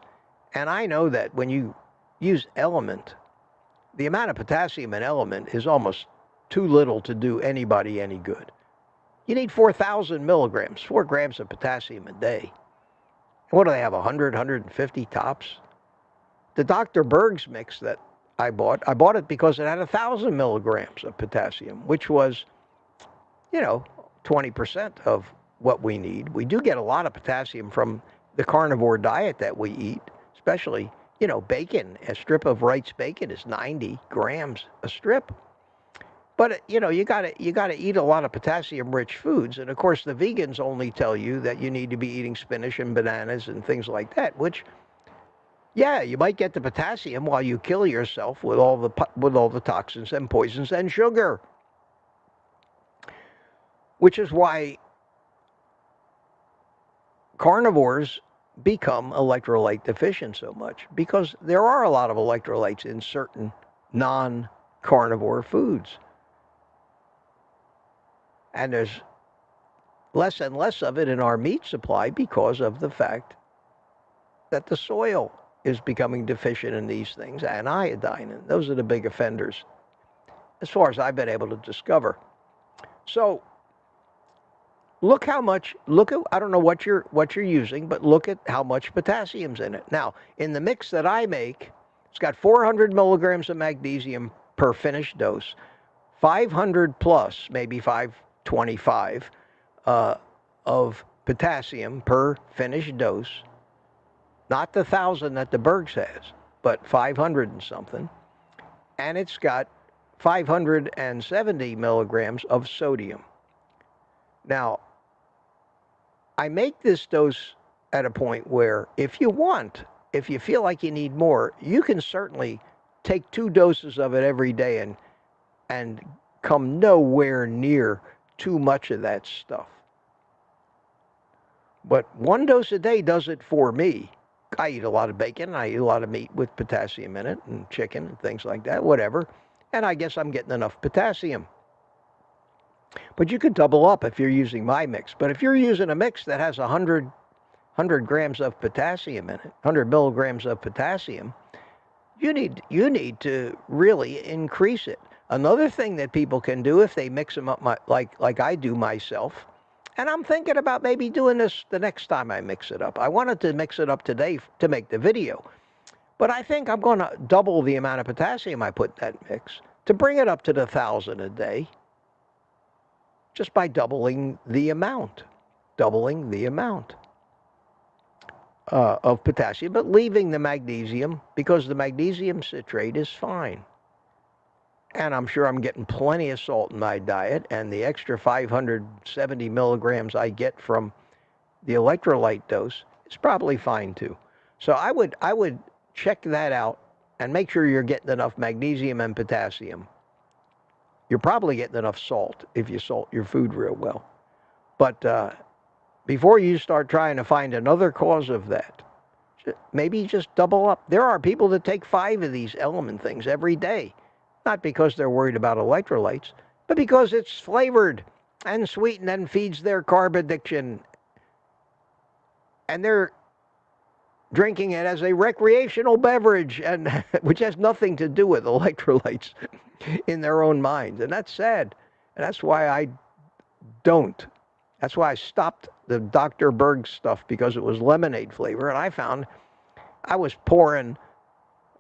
And I know that when you use Element, the amount of potassium in Element is almost too little to do anybody any good. You need 4,000 milligrams, 4 grams of potassium a day. What do they have, 100, 150 tops? The Dr. Berg's mix that I bought it because it had 1,000 milligrams of potassium, which was, 20% of what we need. We do get a lot of potassium from the carnivore diet that we eat, especially, bacon. A strip of Wright's bacon is 90 grams a strip. But, you gotta eat a lot of potassium-rich foods. And, of course, the vegans only tell you that you need to be eating spinach and bananas and things like that, which, yeah, you might get the potassium while you kill yourself with all the toxins and poisons and sugar. Which is why carnivores become electrolyte deficient so much, because there are a lot of electrolytes in certain non-carnivore foods. And there's less and less of it in our meat supply because of the fact that the soil is becoming deficient in these things, and iodine. And those are the big offenders, as far as I've been able to discover. So look at, I don't know what you're using, but look at how much potassium's in it. Now, in the mix that I make, it's got 400 milligrams of magnesium per finished dose, 500 plus, maybe 525 of potassium per finished dose. Not the 1,000 that the Bergs has, but 500 and something. And it's got 570 milligrams of sodium. Now, I make this dose at a point where if you feel like you need more, you can certainly take 2 doses of it every day and come nowhere near too much of that stuff. But 1 dose a day does it for me. I eat a lot of bacon, I eat a lot of meat with potassium in it, and chicken and things like that, whatever. And I guess I'm getting enough potassium. But you could double up if you're using my mix. But if you're using a mix that has 100 grams of potassium in it, 100 milligrams of potassium, you need to really increase it. Another thing that people can do if they mix them up like I do myself, and I'm thinking about maybe doing this the next time I mix it up. I wanted to mix it up today to make the video, but I think I'm going to double the amount of potassium I put in that mix to bring it up to the 1,000 a day, just by doubling the amount of potassium, but leaving the magnesium, because the magnesium citrate is fine. And I'm sure I'm getting plenty of salt in my diet, and the extra 570 milligrams I get from the electrolyte dose is probably fine too. So I would check that out and make sure you're getting enough magnesium and potassium. You're probably getting enough salt if you salt your food real well. But before you start trying to find another cause of that, maybe just double up. There are people that take 5 of these element things every day, not because they're worried about electrolytes, but because it's flavored and sweetened and feeds their carb addiction. And they're drinking it as a recreational beverage, and which has nothing to do with electrolytes in their own minds. And that's sad. And that's why I don't. That's why I stopped the Dr. Berg stuff, because it was lemonade flavor. And I found I was pouring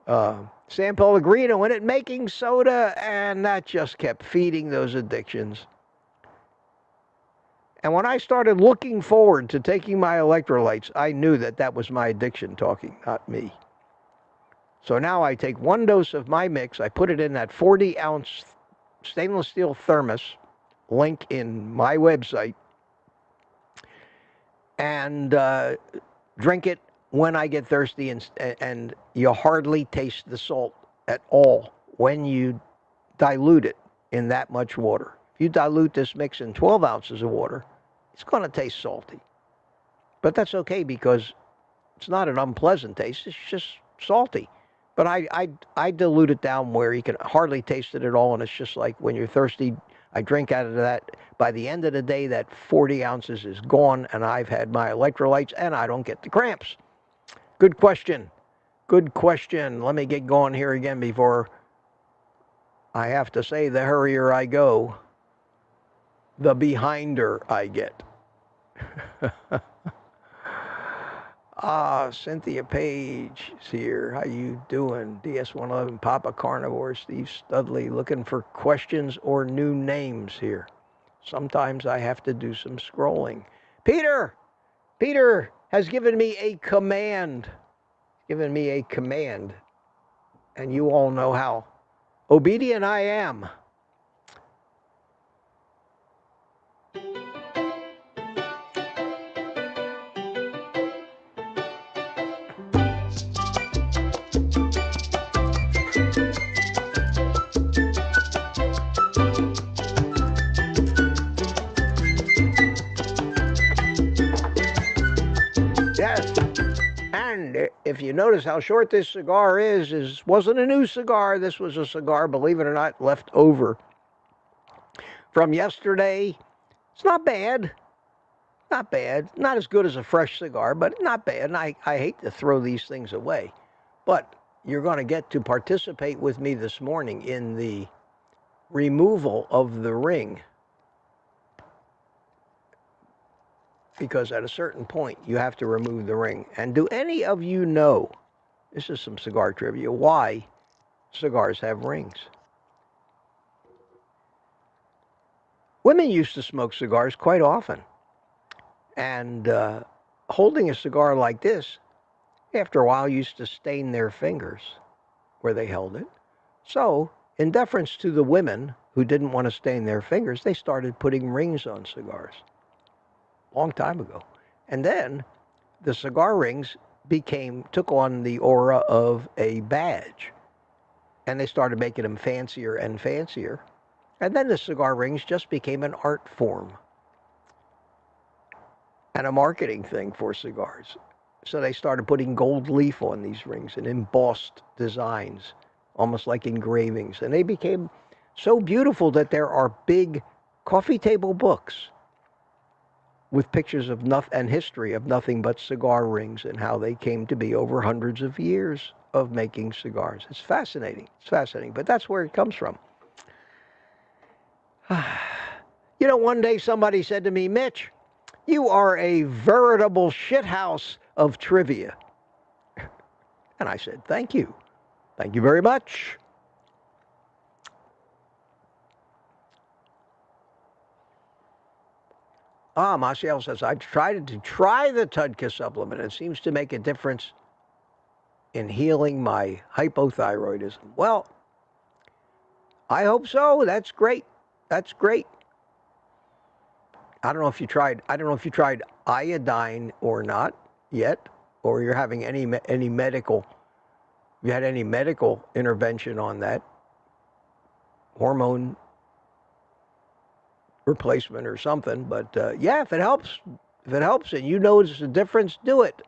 San Pellegrino in it, making soda, and that just kept feeding those addictions. And when I started looking forward to taking my electrolytes, I knew that that was my addiction talking, not me. So now I take 1 dose of my mix, I put it in that 40-ounce stainless steel thermos, link in my website, and drink it when I get thirsty, and you hardly taste the salt at all when you dilute it in that much water. If you dilute this mix in 12 ounces of water, it's going to taste salty. But that's okay, because it's not an unpleasant taste, it's just salty. But I dilute it down where you can hardly taste it at all, and it's just like when you're thirsty, I drink out of that. By the end of the day, that 40 ounces is gone, and I've had my electrolytes, and I don't get the cramps. Good question. Good question. Let me get going here again before I have to say the hurrier I go, the behinder I get. Cynthia Page is here. How you doing? DS111, Papa Carnivore, Steve Studley, looking for questions or new names here. Sometimes I have to do some scrolling. Peter has given me a command. And you all know how obedient I am. Yes. And if you notice how short this cigar is wasn't a new cigar. This was a cigar, believe it or not, left over from yesterday. It's not bad. Not bad. Not as good as a fresh cigar, but not bad. And I hate to throw these things away. But you're going to get to participate with me this morning in the removal of the ring. Because at a certain point, you have to remove the ring. And do any of you know, this is some cigar trivia, why cigars have rings? Women used to smoke cigars quite often. And holding a cigar like this, after a while, used to stain their fingers where they held it. So, in deference to the women who didn't want to stain their fingers, they started putting rings on cigars. Long time ago. And then the cigar rings took on the aura of a badge. And they started making them fancier and fancier. And then the cigar rings just became an art form and a marketing thing for cigars. So they started putting gold leaf on these rings and embossed designs, almost like engravings. And they became so beautiful that there are big coffee table books with pictures of and history of nothing but cigar rings and how they came to be over hundreds of years of making cigars. It's fascinating. It's fascinating. But that's where it comes from. You know, one day somebody said to me, Mitch, you are a veritable shithouse of trivia. And I said, thank you. Thank you very much. Marcial says, I tried to try the Tudka supplement. It seems to make a difference in healing my hypothyroidism. Well, I hope so. That's great. That's great. I don't know if you tried iodine or not yet, or you're having any medical, you had any medical intervention on that, hormone replacement or something. But yeah, if it helps, If it helps and you notice a difference, do it.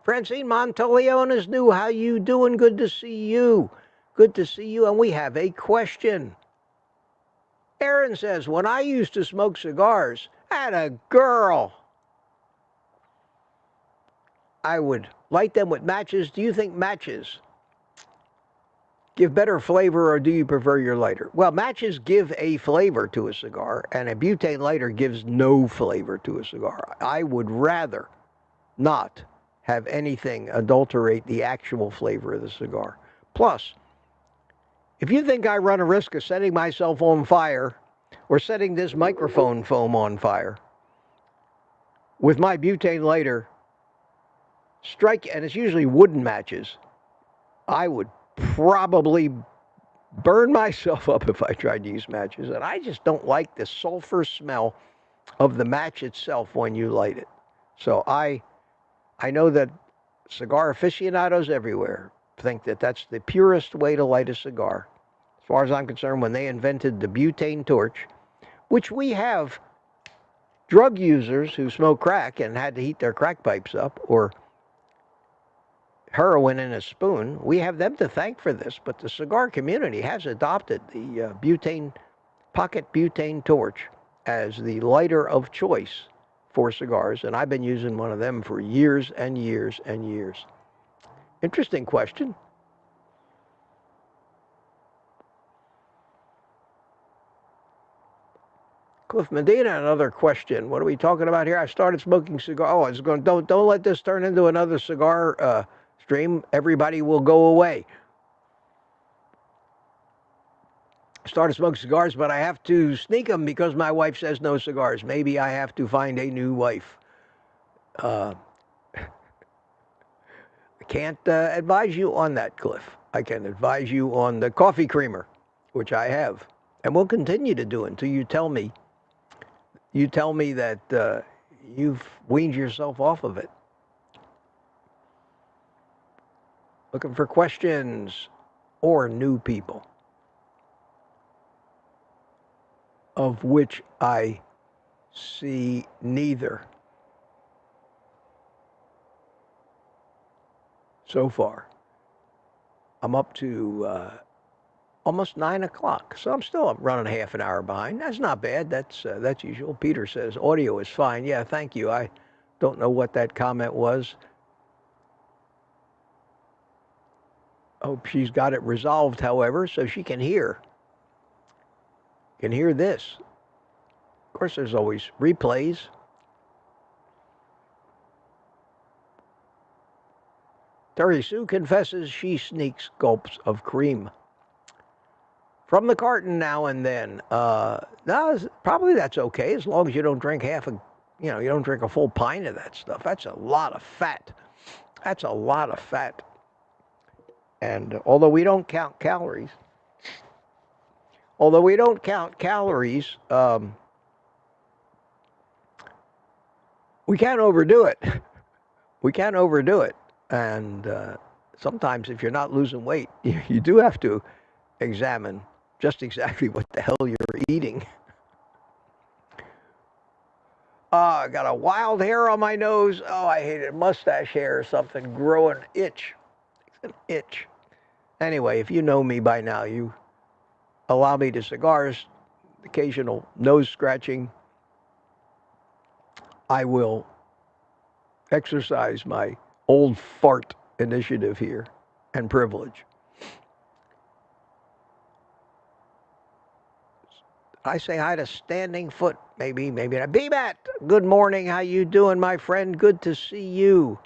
Francine Monteleone is new. How you doing? Good to see you. Good to see you. And we have a question. Aaron says, when I used to smoke cigars, I had a girl. I would light them with matches. Do you think matches give better flavor, or do you prefer your lighter? Well, matches give a flavor to a cigar, and a butane lighter gives no flavor to a cigar. I would rather not have anything adulterate the actual flavor of the cigar. Plus, if you think I run a risk of setting myself on fire or setting this microphone foam on fire with my butane lighter, and it's usually wooden matches, I would probably burn myself up if I tried to use matches. And I just don't like the sulfur smell of the match itself when you light it. So I know that cigar aficionados everywhere think that that's the purest way to light a cigar. As far as I'm concerned, when they invented the butane torch, which we have drug users who smoke crack and had to heat their crack pipes up, or heroin in a spoon, we have them to thank for this. But the cigar community has adopted the pocket butane torch as the lighter of choice for cigars, and I've been using one of them for years and years and years. Interesting question. Cliff Medina, another question. What are we talking about here? I started smoking cigar. Oh, it's going. Don't let this turn into another cigar stream. Everybody will go away. Started smoking cigars, but I have to sneak them because my wife says no cigars. Maybe I have to find a new wife. I can't advise you on that, Cliff. I can advise you on the coffee creamer, which I have, and will continue to do until you tell me. You tell me that you've weaned yourself off of it. Looking for questions or new people, of which I see neither so far. I'm up to almost 9 o'clock, so I'm still running half an hour behind. That's not bad. That's usual. Peter says audio is fine. Yeah, thank you. I don't know what that comment was. Hope she's got it resolved, however, so she can hear. Can hear this. Of course, there's always replays. Terry Sue confesses she sneaks gulps of cream from the carton now and then. No, probably that's okay, as long as you don't drink you don't drink a full pint of that stuff. That's a lot of fat. That's a lot of fat. And although we don't count calories, we can't overdo it. We can't overdo it. And sometimes if you're not losing weight, you do have to examine just exactly what the hell you're eating. I got a wild hair on my nose. Oh, I hate it. Mustache hair or something growing. Itch. It's an itch. Anyway, if you know me by now, you allow me to cigars, occasional nose scratching. I will exercise my old fart initiative here and privilege. I say hi to Standing Foot, maybe not. B-Matt, good morning. How you doing, my friend? Good to see you.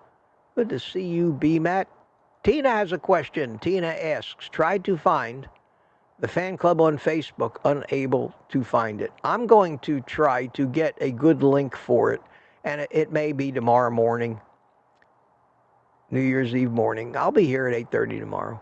Good to see you, B-Matt. Tina has a question. Tina asks, tried to find the fan club on Facebook, unable to find it. I'm going to try to get a good link for it, and it may be tomorrow morning, New Year's Eve morning. I'll be here at 8:30 tomorrow,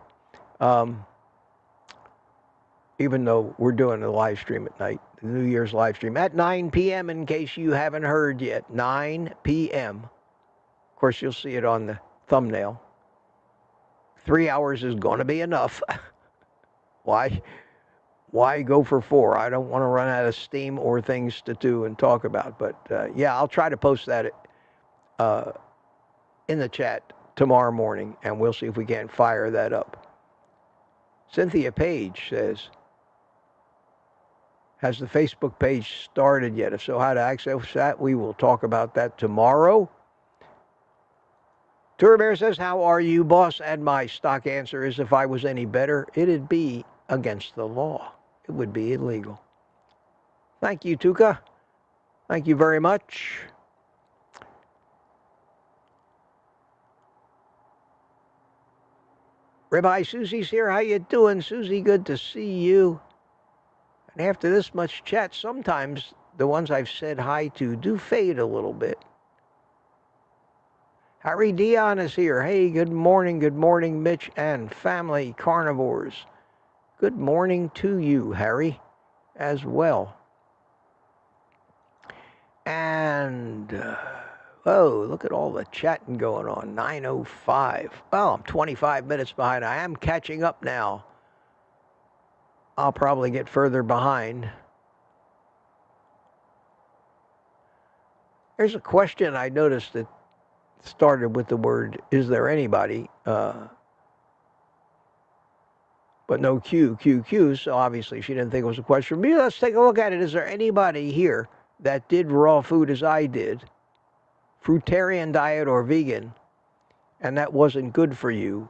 even though we're doing a live stream at night, the New Year's live stream, at 9 p.m. in case you haven't heard yet, 9 p.m. Of course, you'll see it on the thumbnail. 3 hours is going to be enough. Why why go for 4? I don't want to run out of steam or things to do and talk about. But yeah, I'll try to post that in the chat tomorrow morning, and we'll see if we can't fire that up. Cynthia Page says, has the Facebook page started yet? If so, how to access that? We will talk about that tomorrow. Tour Bear says, how are you, boss? And my stock answer is, if I was any better, it'd be against the law. It would be illegal. Thank you, Tuka. Thank you very much. Ribeye Susie's here. How you doing, Susie? Good to see you. And after this much chat, sometimes the ones I've said hi to do fade a little bit. Harry Dion is here. Hey, good morning, Mitch and family carnivores. Good morning to you, Harry, as well. And, oh, look at all the chatting going on. 9:05. Well, I'm 25 minutes behind. I am catching up now. I'll probably get further behind. There's a question I noticed that started with the word, is there anybody? But no Q, so obviously she didn't think it was a question for me. Let's take a look at it. Is there anybody here that did raw food as I did, fruitarian diet or vegan, and that wasn't good for you?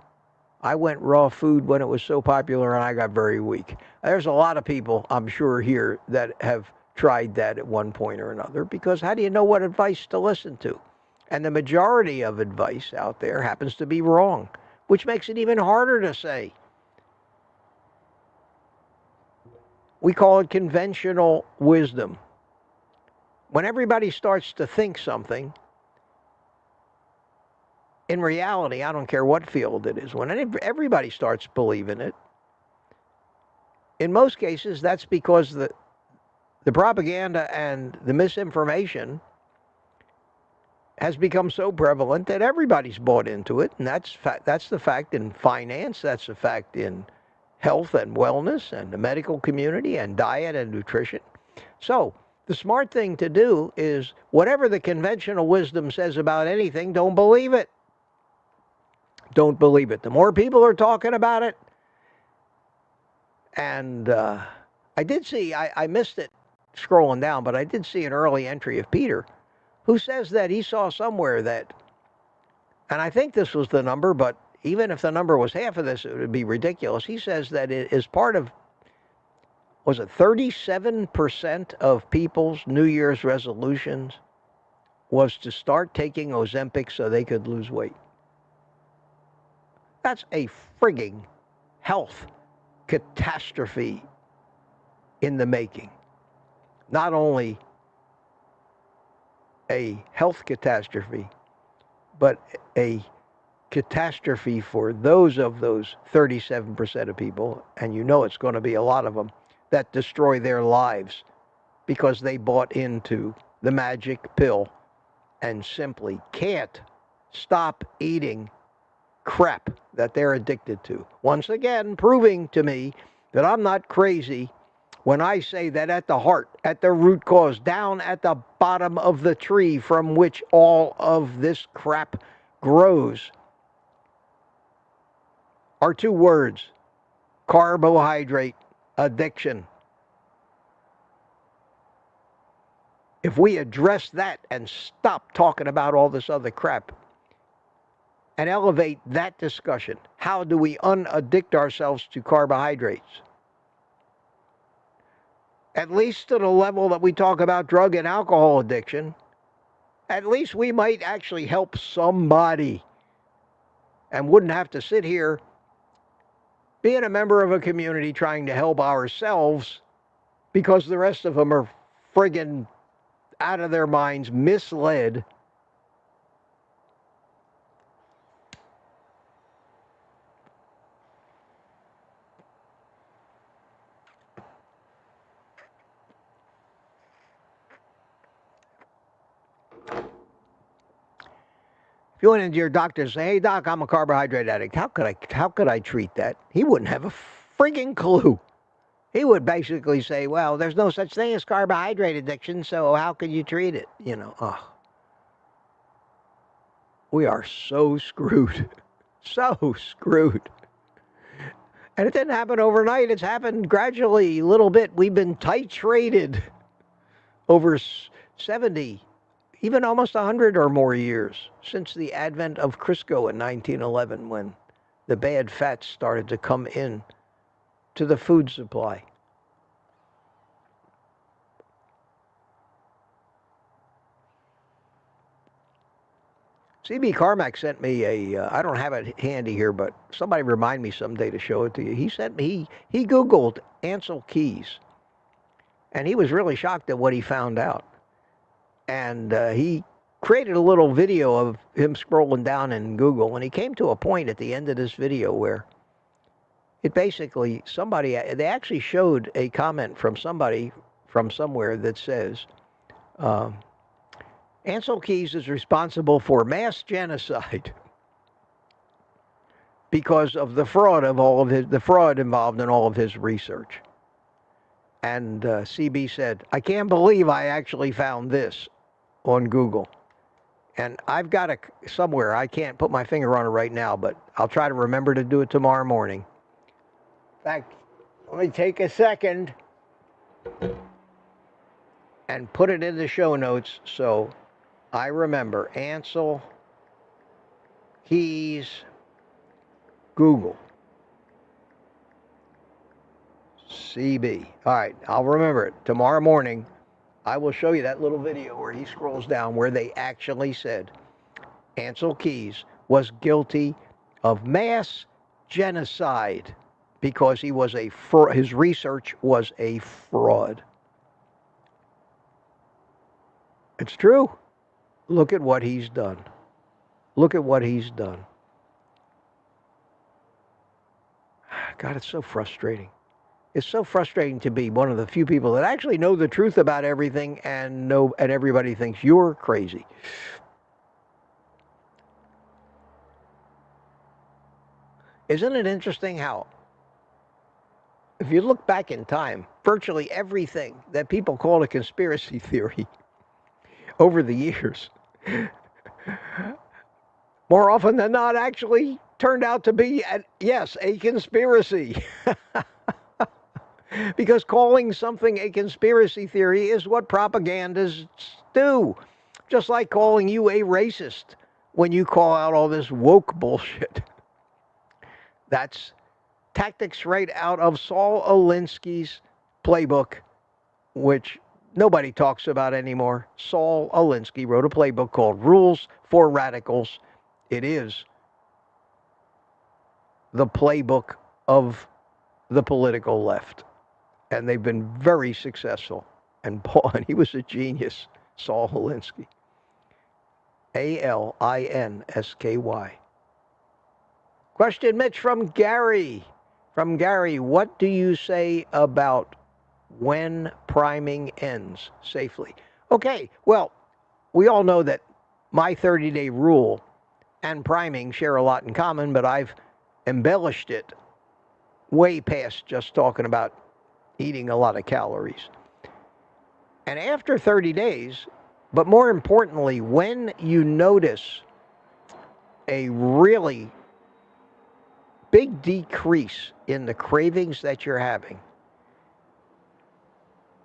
I went raw food when it was so popular and I got very weak. There's a lot of people, I'm sure, here that have tried that at one point or another, because how do you know what advice to listen to? And the majority of advice out there happens to be wrong, which makes it even harder to say. We call it conventional wisdom. When everybody starts to think something, in reality, I don't care what field it is, when everybody starts believing it, in most cases, that's because the propaganda and the misinformation has become so prevalent that everybody's bought into it, and that's the fact in finance, that's the fact in health and wellness and the medical community and diet and nutrition. So the smart thing to do is whatever the conventional wisdom says about anything, don't believe it. Don't believe it. The more people are talking about it, and I did see, I missed it scrolling down, but I did see an early entry of Peter, who says that he saw somewhere that, and I think this was the number, but even if the number was half of this, it would be ridiculous. He says that it is part of, was it 37% of people's New Year's resolutions was to start taking Ozempic so they could lose weight. That's a frigging health catastrophe in the making. Not only a health catastrophe, but a catastrophe for those 37% of people, and you know it's going to be a lot of them, that destroy their lives because they bought into the magic pill and simply can't stop eating crap that they're addicted to. Once again, proving to me that I'm not crazy when I say that at the heart, at the root cause, down at the bottom of the tree from which all of this crap grows, are two words: carbohydrate addiction. If we address that and stop talking about all this other crap and elevate that discussion, how do we unaddict ourselves to carbohydrates? At least to the level that we talk about drug and alcohol addiction, at least we might actually help somebody and wouldn't have to sit here being a member of a community trying to help ourselves because the rest of them are friggin' out of their minds, misled. If you went into your doctor and say, "Hey doc, I'm a carbohydrate addict," how could I treat that? He wouldn't have a frigging clue. he would basically say, well, there's no such thing as carbohydrate addiction, so how can you treat it? You know, we are so screwed. So screwed. And it didn't happen overnight. It's happened gradually, a little bit. We've been titrated over 70, even almost 100 or more years since the advent of Crisco in 1911, when the bad fats started to come in to the food supply. CB Carmack sent me I don't have it handy here, but somebody remind me someday to show it to you. He sent me, he Googled Ancel Keys, and he was really shocked at what he found out. And he created a little video of him scrolling down in Google, and he came to a point at the end of this video where it basically, they actually showed a comment from somebody from somewhere that says, Ancel Keys is responsible for mass genocide because of the fraud involved in all of his research. And CB said, I can't believe I actually found this on Google. And I've got it somewhere. I can't put my finger on it right now, but I'll try to remember to do it tomorrow morning. In fact, let me take a second and put it in the show notes so I remember. Ancel Keys Google. CB. All right, I'll remember it. Tomorrow morning, I will show you that little video where he scrolls down where they actually said Ancel Keys was guilty of mass genocide because he was his research was a fraud. It's true. Look at what he's done. Look at what he's done. God, it's so frustrating. It's so frustrating to be one of the few people that actually know the truth about everything and everybody thinks you're crazy. Isn't it interesting how, if you look back in time, virtually everything that people call a conspiracy theory over the years, more often than not, actually turned out to be, yes, a conspiracy. Because calling something a conspiracy theory is what propagandists do. Just like calling you a racist when you call out all this woke bullshit. That's tactics right out of Saul Alinsky's playbook, which nobody talks about anymore. Saul Alinsky wrote a playbook called Rules for Radicals. It is the playbook of the political left. And they've been very successful. And he was a genius, Saul Alinsky. Alinsky. Question, Mitch, from Gary. From Gary, what do you say about when priming ends safely? Okay, well, we all know that my 30-day rule and priming share a lot in common, but I've embellished it way past just talking about eating a lot of calories. And after 30 days, but more importantly, when you notice a really big decrease in the cravings that you're having,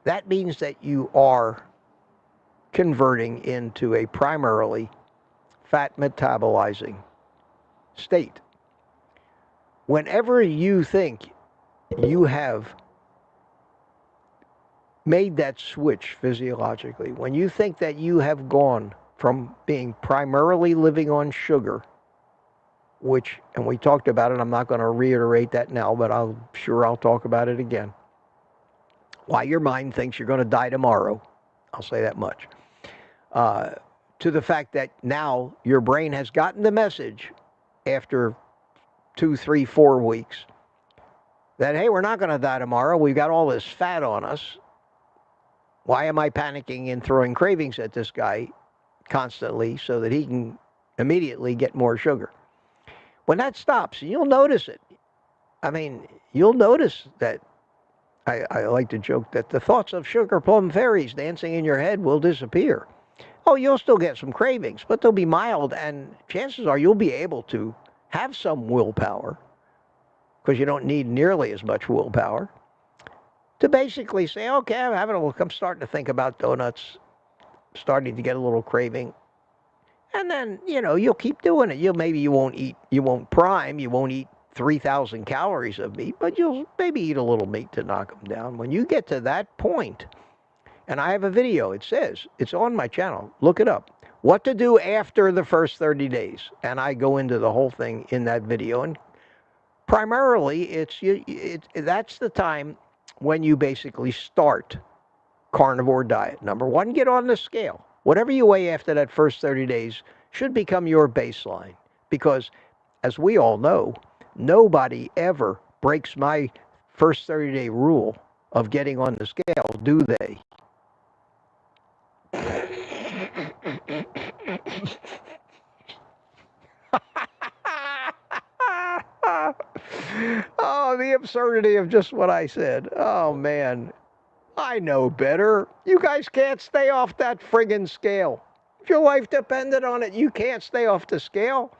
that means that you are converting into a primarily fat metabolizing state. Whenever you think you have made that switch physiologically, when you think that you have gone from being primarily living on sugar, which, and we talked about it, I'm not going to reiterate that now, but I'm sure I'll talk about it again. Why your mind thinks you're going to die tomorrow, I'll say that much. To the fact that now your brain has gotten the message after 2, 3, 4 weeks that, hey, we're not going to die tomorrow. We've got all this fat on us. Why am I panicking and throwing cravings at this guy constantly so that he can immediately get more sugar? When that stops, you'll notice it. I mean, you'll notice that I like to joke that the thoughts of sugar plum fairies dancing in your head will disappear. Oh, you'll still get some cravings, but they'll be mild, and chances are you'll be able to have some willpower, because you don't need nearly as much willpower, to basically say, okay, I'm starting to think about donuts, starting to get a little craving. And then, you'll keep doing it. Maybe you won't eat 3,000 calories of meat, but you'll maybe eat a little meat to knock them down. When you get to that point, and I have a video, it's on my channel, look it up, what to do after the first 30 days. And I go into the whole thing in that video. And primarily, that's the time when you basically start carnivore diet. Number one, get on the scale. Whatever you weigh after that first 30 days should become your baseline. Because, as we all know, nobody ever breaks my first 30-day rule of getting on the scale, do they? Oh, the absurdity of just what I said. Oh, man. I know better. You guys can't stay off that friggin' scale. If your life depended on it, you can't stay off the scale.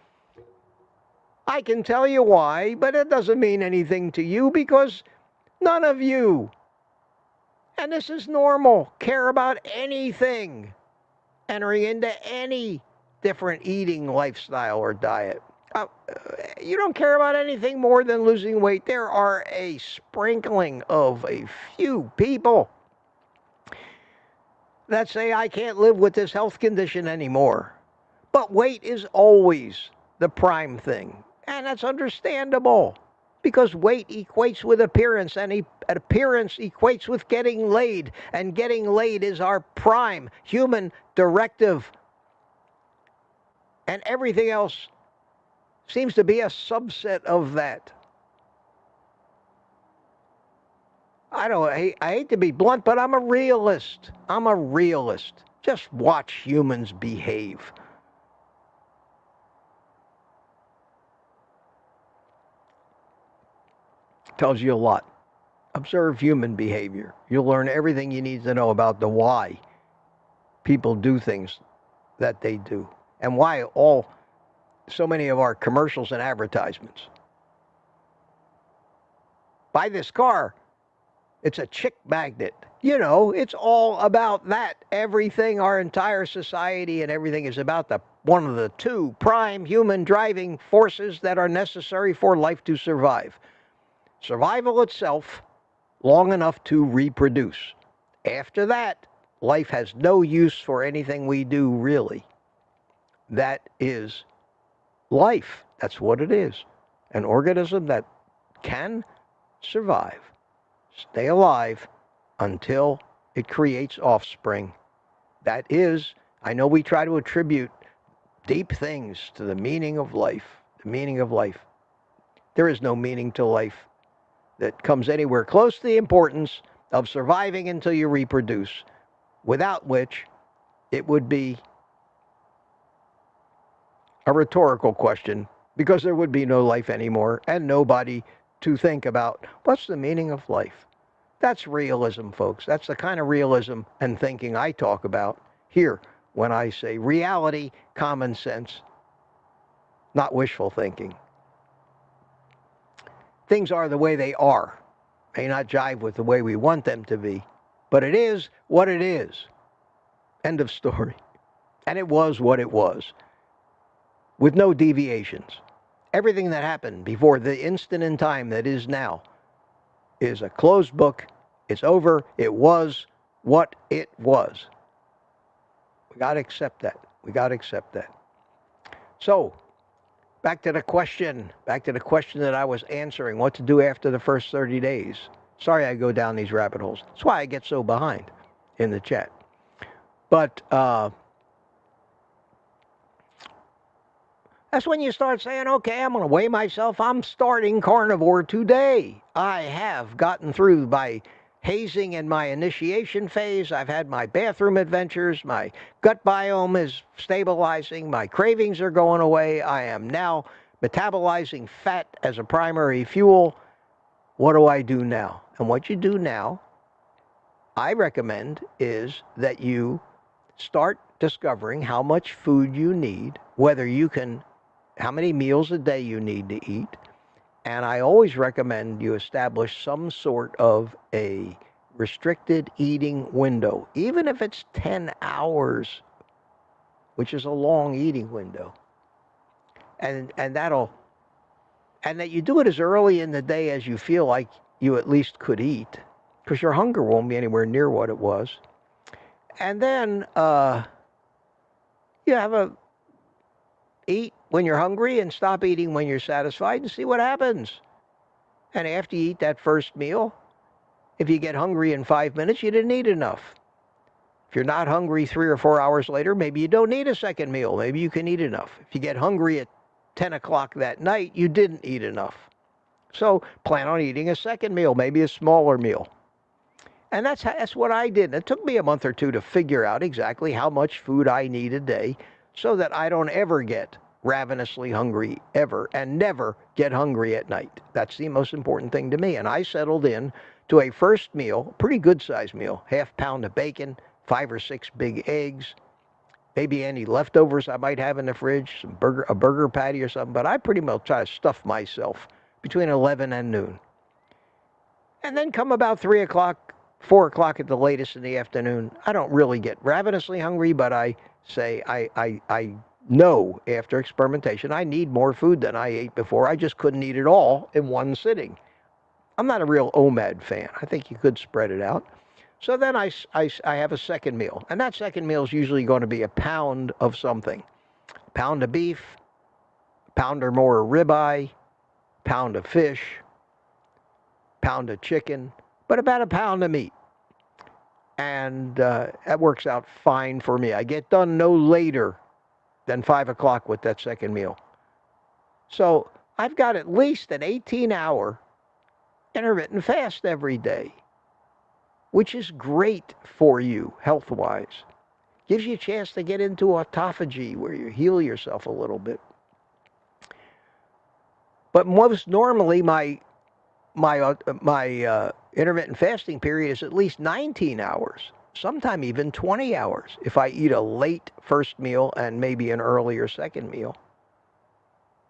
I can tell you why, but it doesn't mean anything to you because none of you, and this is normal, care about anything entering into any different eating lifestyle or diet. You don't care about anything more than losing weight. There are a sprinkling of a few people that say, I can't live with this health condition anymore. But weight is always the prime thing. And that's understandable, because weight equates with appearance, and appearance equates with getting laid. And getting laid is our prime human directive. And everything else seems to be a subset of that. I hate to be blunt, but I'm a realist. I'm a realist. Just watch humans behave. Tells you a lot. Observe human behavior. You'll learn everything you need to know about the why people do things that they do, and why so many of our commercials and advertisements. Buy this car. It's a chick magnet. It's all about that. Everything, our entire society and everything is about one of the two prime human driving forces that are necessary for life to survive. Survival itself, long enough to reproduce. After that, life has no use for anything we do, really. That is life. That's what it is. An organism that can survive, stay alive until it creates offspring. That is, I know we try to attribute deep things to the meaning of life. The meaning of life. There is no meaning to life that comes anywhere close to the importance of surviving until you reproduce, without which it would be a rhetorical question, because there would be no life anymore and nobody to think about what's the meaning of life. That's realism, folks. That's the kind of realism and thinking I talk about here when I say reality, common sense, not wishful thinking. Things are the way they are. May not jive with the way we want them to be, but it is what it is. End of story. And it was what it was, with no deviations. Everything that happened before the instant in time that is now is a closed book. It's over. It was what it was. We got to accept that. We got to accept that. So, back to the question that I was answering, what to do after the first 30 days. Sorry I go down these rabbit holes. That's why I get so behind in the chat. But that's when you start saying, okay, I'm going to weigh myself. I'm starting carnivore today. I have gotten through my hazing and my initiation phase. I've had my bathroom adventures. My gut biome is stabilizing. My cravings are going away. I am now metabolizing fat as a primary fuel. what do I do now? And what you do now, I recommend, is that you start discovering how much food you need, how many meals a day you need to eat. And I always recommend you establish some sort of a restricted eating window, even if it's 10 hours, which is a long eating window. And that you do it as early in the day as you feel like you at least could eat, because your hunger won't be anywhere near what it was. And then you eat when you're hungry and stop eating when you're satisfied and see what happens. And after you eat that first meal, if you get hungry in 5 minutes, you didn't eat enough. If you're not hungry 3 or 4 hours later, maybe you don't need a second meal. Maybe you can eat enough. If you get hungry at 10 o'clock that night, you didn't eat enough. So plan on eating a second meal, maybe a smaller meal. And that's what I did. It took me a month or two to figure out exactly how much food I need a day so that I don't ever get ravenously hungry ever, and never get hungry at night. That's the most important thing to me. And I settled in to a first meal, a pretty good sized meal, 1/2 pound of bacon, 5 or 6 big eggs, maybe any leftovers I might have in the fridge, a burger patty or something, but I pretty much try to stuff myself between 11 and noon. And then come about 3 o'clock, 4 o'clock at the latest in the afternoon, I don't really get ravenously hungry, but I say I know after experimentation I need more food than I ate before. I just couldn't eat it all in one sitting. I'm not a real OMAD fan. I think you could spread it out. So then I have a second meal. And that second meal is usually going to be a pound of something. A pound of beef, a pound or more of ribeye, pound of fish, pound of chicken, but about a pound of meat. And that works out fine for me. I get done no later than 5 o'clock with that second meal. So I've got at least an 18-hour intermittent fast every day, which is great for you health-wise. Gives you a chance to get into autophagy where you heal yourself a little bit. But most normally my intermittent fasting period is at least 19 hours, sometime even 20 hours if I eat a late first meal and maybe an earlier second meal.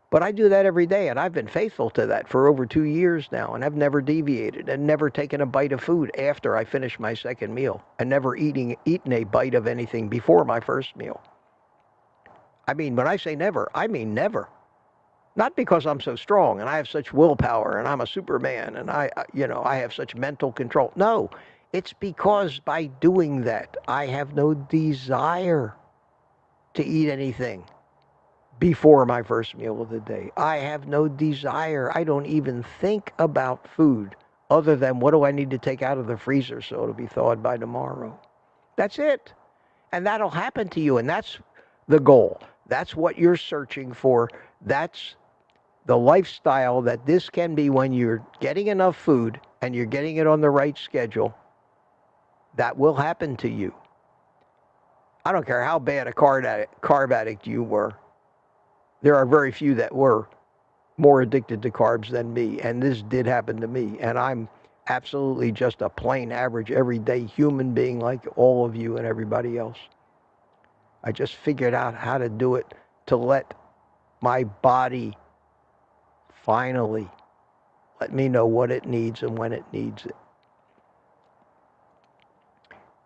But I do that every day, and I've been faithful to that for over 2 years now, and I've never deviated and never taken a bite of food after I finish my second meal, and never eaten a bite of anything before my first meal. I mean, when I say never, I mean never. Not because I'm so strong and I have such willpower and I'm a Superman and I have such mental control. No, it's because by doing that, I have no desire to eat anything before my first meal of the day. I have no desire. I don't even think about food other than what do I need to take out of the freezer so it'll be thawed by tomorrow. That's it. And that'll happen to you. And that's the goal. That's what you're searching for. That's the lifestyle that this can be when you're getting enough food and you're getting it on the right schedule. That will happen to you. I don't care how bad a carb addict you were. There are very few that were more addicted to carbs than me, and this did happen to me. And I'm absolutely just a plain, average, everyday human being like all of you and everybody else. I just figured out how to do it to let my body finally let me know what it needs and when it needs it.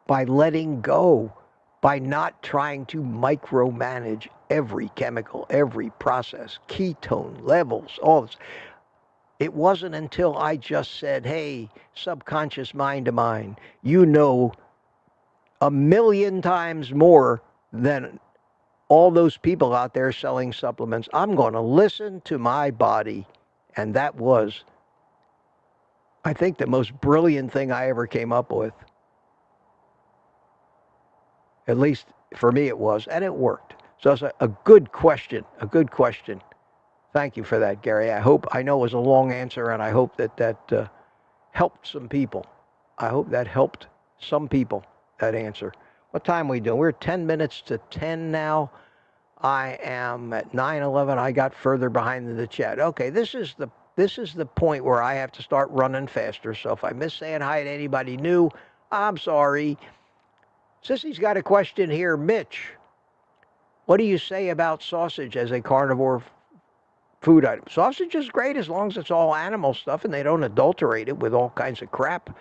By letting go, by not trying to micromanage every chemical, every process, ketone levels, all this. It wasn't until I just said, hey, subconscious mind of mine, you know 1,000,000 times more than all those people out there selling supplements. I'm going to listen to my body. And that was, I think, the most brilliant thing I ever came up with. At least for me it was, and it worked. So it's a good question, a good question. Thank you for that, Gary. I know it was a long answer, and I hope that helped some people. I hope that helped some people, that answer. What time are we doing? We're 10 minutes to 10 now. I am at 9:11. I got further behind in the chat. Okay, this is this is the point where I have to start running faster. So if I miss saying hi to anybody new, I'm sorry. Sissy's got a question here. Mitch, what do you say about sausage as a carnivore food item? Sausage is great as long as it's all animal stuff and they don't adulterate it with all kinds of crap.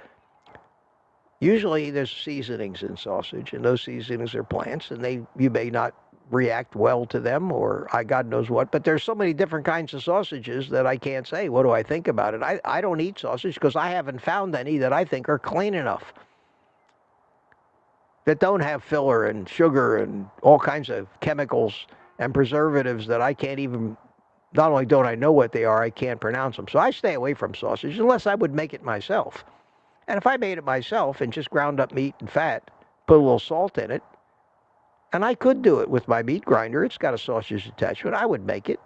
Usually there's seasonings in sausage, and those seasonings are plants, and you may not react well to them, or God knows what, but there's so many different kinds of sausages that I can't say what do I think about it. I don't eat sausage because I haven't found any that I think are clean enough, that don't have filler and sugar and all kinds of chemicals and preservatives that I can't even, not only don't I know what they are, I can't pronounce them. So I stay away from sausage unless I would make it myself. And if I made it myself and just ground up meat and fat, put a little salt in it, and I could do it with my meat grinder. It's got a sausage attachment. I would make it.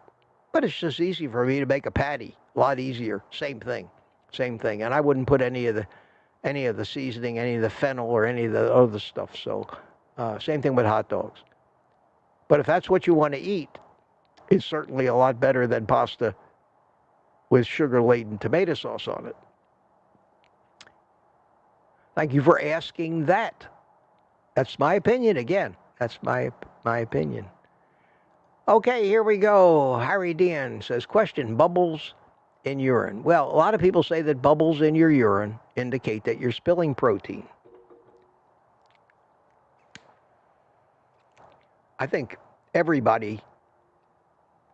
But it's just easy for me to make a patty. A lot easier. Same thing. Same thing. And I wouldn't put any of the seasoning, any of the fennel, or any of the other stuff. So same thing with hot dogs. But if that's what you want to eat, it's certainly a lot better than pasta with sugar-laden tomato sauce on it. Thank you for asking that. That's my opinion again. That's my opinion. Okay, here we go. Harry Dean says, question, bubbles in urine. Well, a lot of people say that bubbles in your urine indicate that you're spilling protein. I think everybody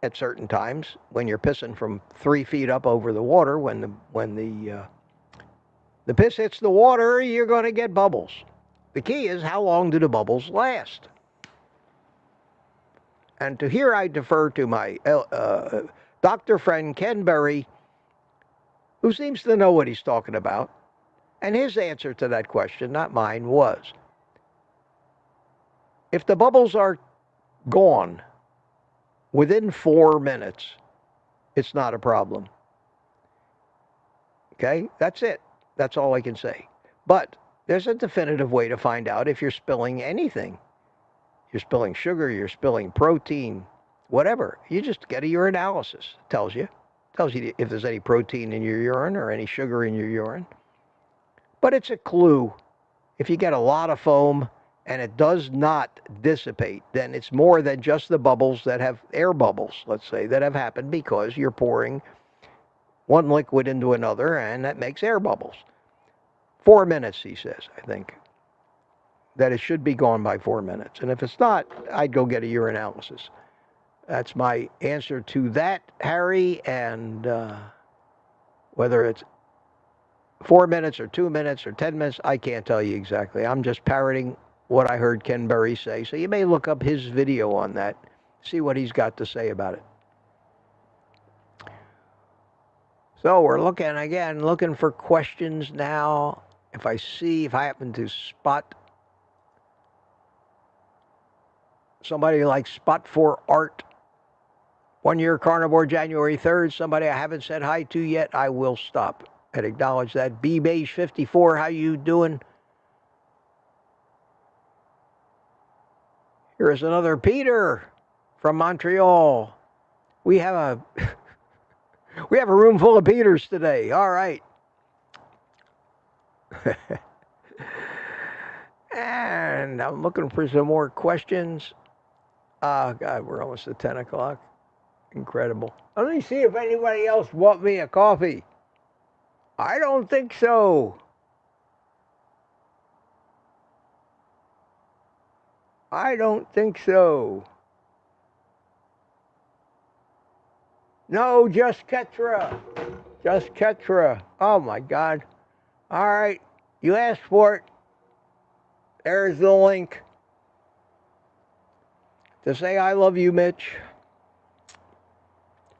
at certain times, when you're pissing from 3 feet up over the water, when the piss hits the water, you're going to get bubbles. The key is, how long do the bubbles last? And to here I defer to my doctor friend Ken Berry, who seems to know what he's talking about. And his answer to that question, not mine, was, if the bubbles are gone within 4 minutes, it's not a problem. Okay? That's it. That's all I can say. But there's a definitive way to find out if you're spilling anything. You're spilling sugar, you're spilling protein, whatever. You just get a urinalysis. Tells you if there's any protein in your urine or any sugar in your urine. But it's a clue. If you get a lot of foam and it does not dissipate, then it's more than just the bubbles that have air bubbles, let's say, that have happened because you're pouring one liquid into another, and that makes air bubbles. 4 minutes, he says, I think, that it should be gone by 4 minutes. And if it's not, I'd go get a urinalysis. That's my answer to that, Harry, and whether it's 4 minutes or 2 minutes or 10 minutes, I can't tell you exactly. I'm just parroting what I heard Ken Berry say. So you may look up his video on that, see what he's got to say about it. So we're looking for questions now. If I happen to spot somebody like Spot for Art, 1 year carnivore, January 3rd, somebody I haven't said hi to yet, I will stop and acknowledge that. B-Beige54, how you doing? Here's another Peter from Montreal. We have a room full of Peters today. All right. And I'm looking for some more questions. Oh, God, we're almost at 10 o'clock. Incredible. Let me see if anybody else bought me a coffee. I don't think so. I don't think so. No, just Ketra. Just Ketra. Oh, my God. All right. You asked for it. There's the link to say I love you, Mitch.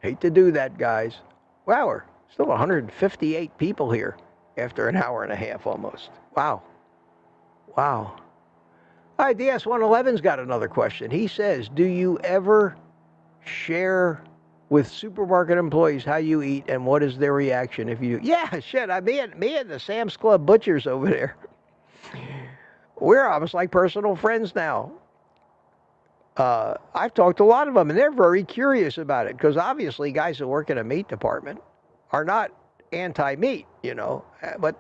Hate to do that, guys. Wow, we're still 158 people here after an hour and a half almost. Wow. Wow. All right, DS111's got another question. He says, do you ever share with supermarket employees how you eat, and what is their reaction if you do? Yeah, shit, me and the Sam's Club butchers over there, we're almost like personal friends now. I've talked to a lot of them, and they're very curious about it, because obviously guys that work in a meat department are not anti-meat, you know, but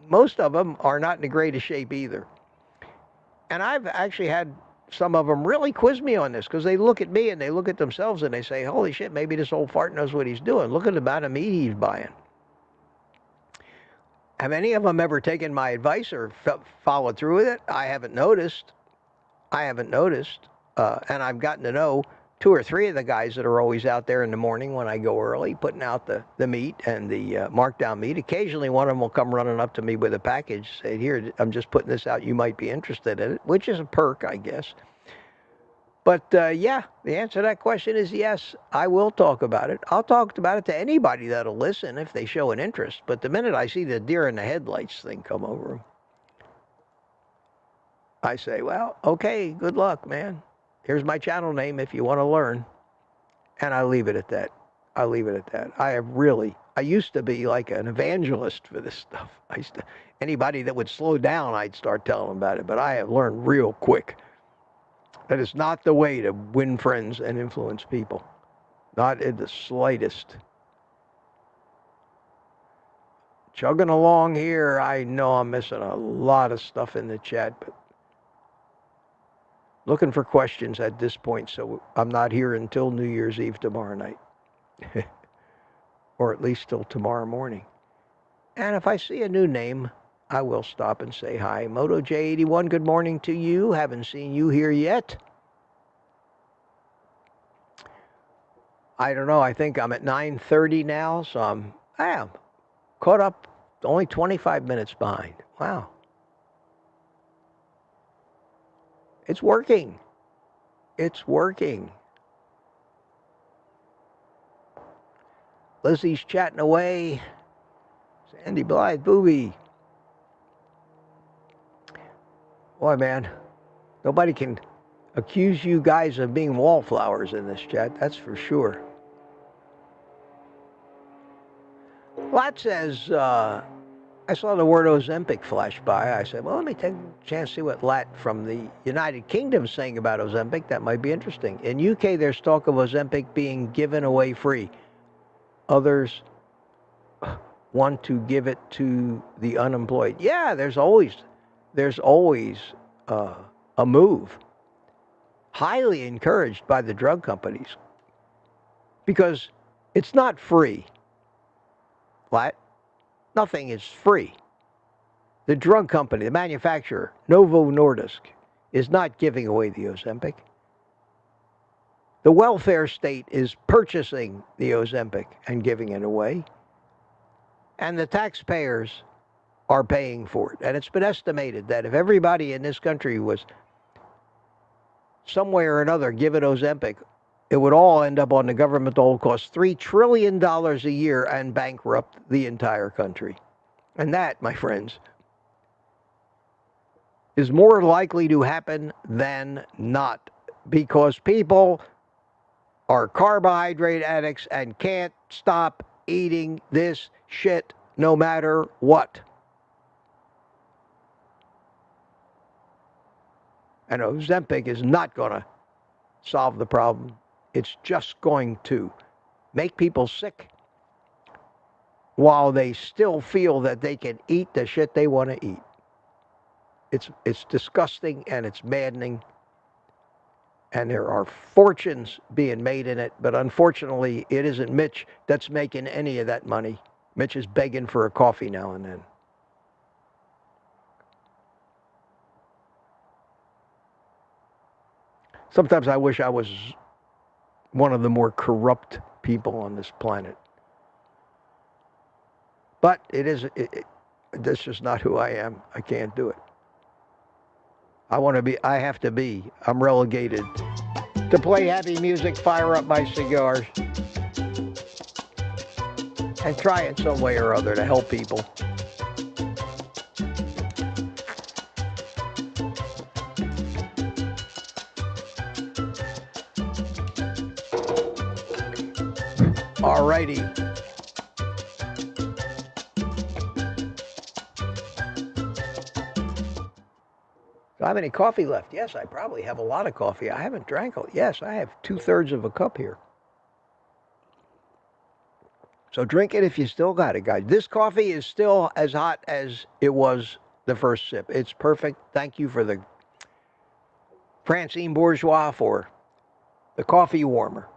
most of them are not in the greatest shape either. And I've actually had some of them really quiz me on this because they look at me and they look at themselves and they say, holy shit, maybe this old fart knows what he's doing. Look at the amount of meat he's buying. Have any of them ever taken my advice or followed through with it? I haven't noticed. And I've gotten to know 2 or 3 of the guys that are always out there in the morning when I go early, putting out the meat and the markdown meat. Occasionally, one of them will come running up to me with a package, say, here, I'm just putting this out. You might be interested in it, which is a perk, I guess. But, yeah, the answer to that question is yes, I will talk about it. I'll talk about it to anybody that'll listen if they show an interest. But the minute I see the deer in the headlights thing come over them, I say, well, okay, good luck, man. Here's my channel name if you want to learn. And I leave it at that. I used to be like an evangelist for this stuff. Anybody that would slow down, I'd start telling them about it. But I have learned real quick that it's not the way to win friends and influence people. Not in the slightest. Chugging along here, I know I'm missing a lot of stuff in the chat, but looking for questions at this point, so I'm not here until New Year's Eve tomorrow night. Or at least till tomorrow morning. And if I see a new name, I will stop and say hi. MotoJ81, good morning to you. Haven't seen you here yet. I don't know, I think I'm at 9:30 now, so I am caught up, only 25 minutes behind. Wow. It's working. It's working. Lizzie's chatting away. Sandy Blythe, Booby. Boy, man, nobody can accuse you guys of being wallflowers in this chat, that's for sure. Lat says, I saw the word Ozempic flash by. I said, well, let me take a chance to see what Lat from the United Kingdom is saying about Ozempic. That might be interesting. In UK, there's talk of Ozempic being given away free. Others want to give it to the unemployed. Yeah, there's always a move. Highly encouraged by the drug companies. Because it's not free. Lat? Nothing is free. The drug company, the manufacturer, Novo Nordisk, is not giving away the Ozempic. The welfare state is purchasing the Ozempic and giving it away. And the taxpayers are paying for it. And it's been estimated that if everybody in this country was some way or another given Ozempic, it would all end up on the government dole, cost $3 trillion a year and bankrupt the entire country. And that, my friends, is more likely to happen than not, because people are carbohydrate addicts and can't stop eating this shit no matter what. And Ozempic is not going to solve the problem. It's just going to make people sick while they still feel that they can eat the shit they want to eat. It's disgusting and it's maddening. And there are fortunes being made in it. But unfortunately, it isn't Mitch that's making any of that money. Mitch is begging for a coffee now and then. Sometimes I wish I was one of the more corrupt people on this planet. But that's just not who I am. I can't do it. I have to be. I'm relegated to play happy music, fire up my cigars, and try in some way or other to help people. All righty. Do I have any coffee left? Yes, I probably have a lot of coffee. I haven't drank it. Yes, I have 2/3 of a cup here. So drink it if you still got it, guys. This coffee is still as hot as it was the first sip. It's perfect. Thank you for the Francine Bourgeois for the coffee warmer.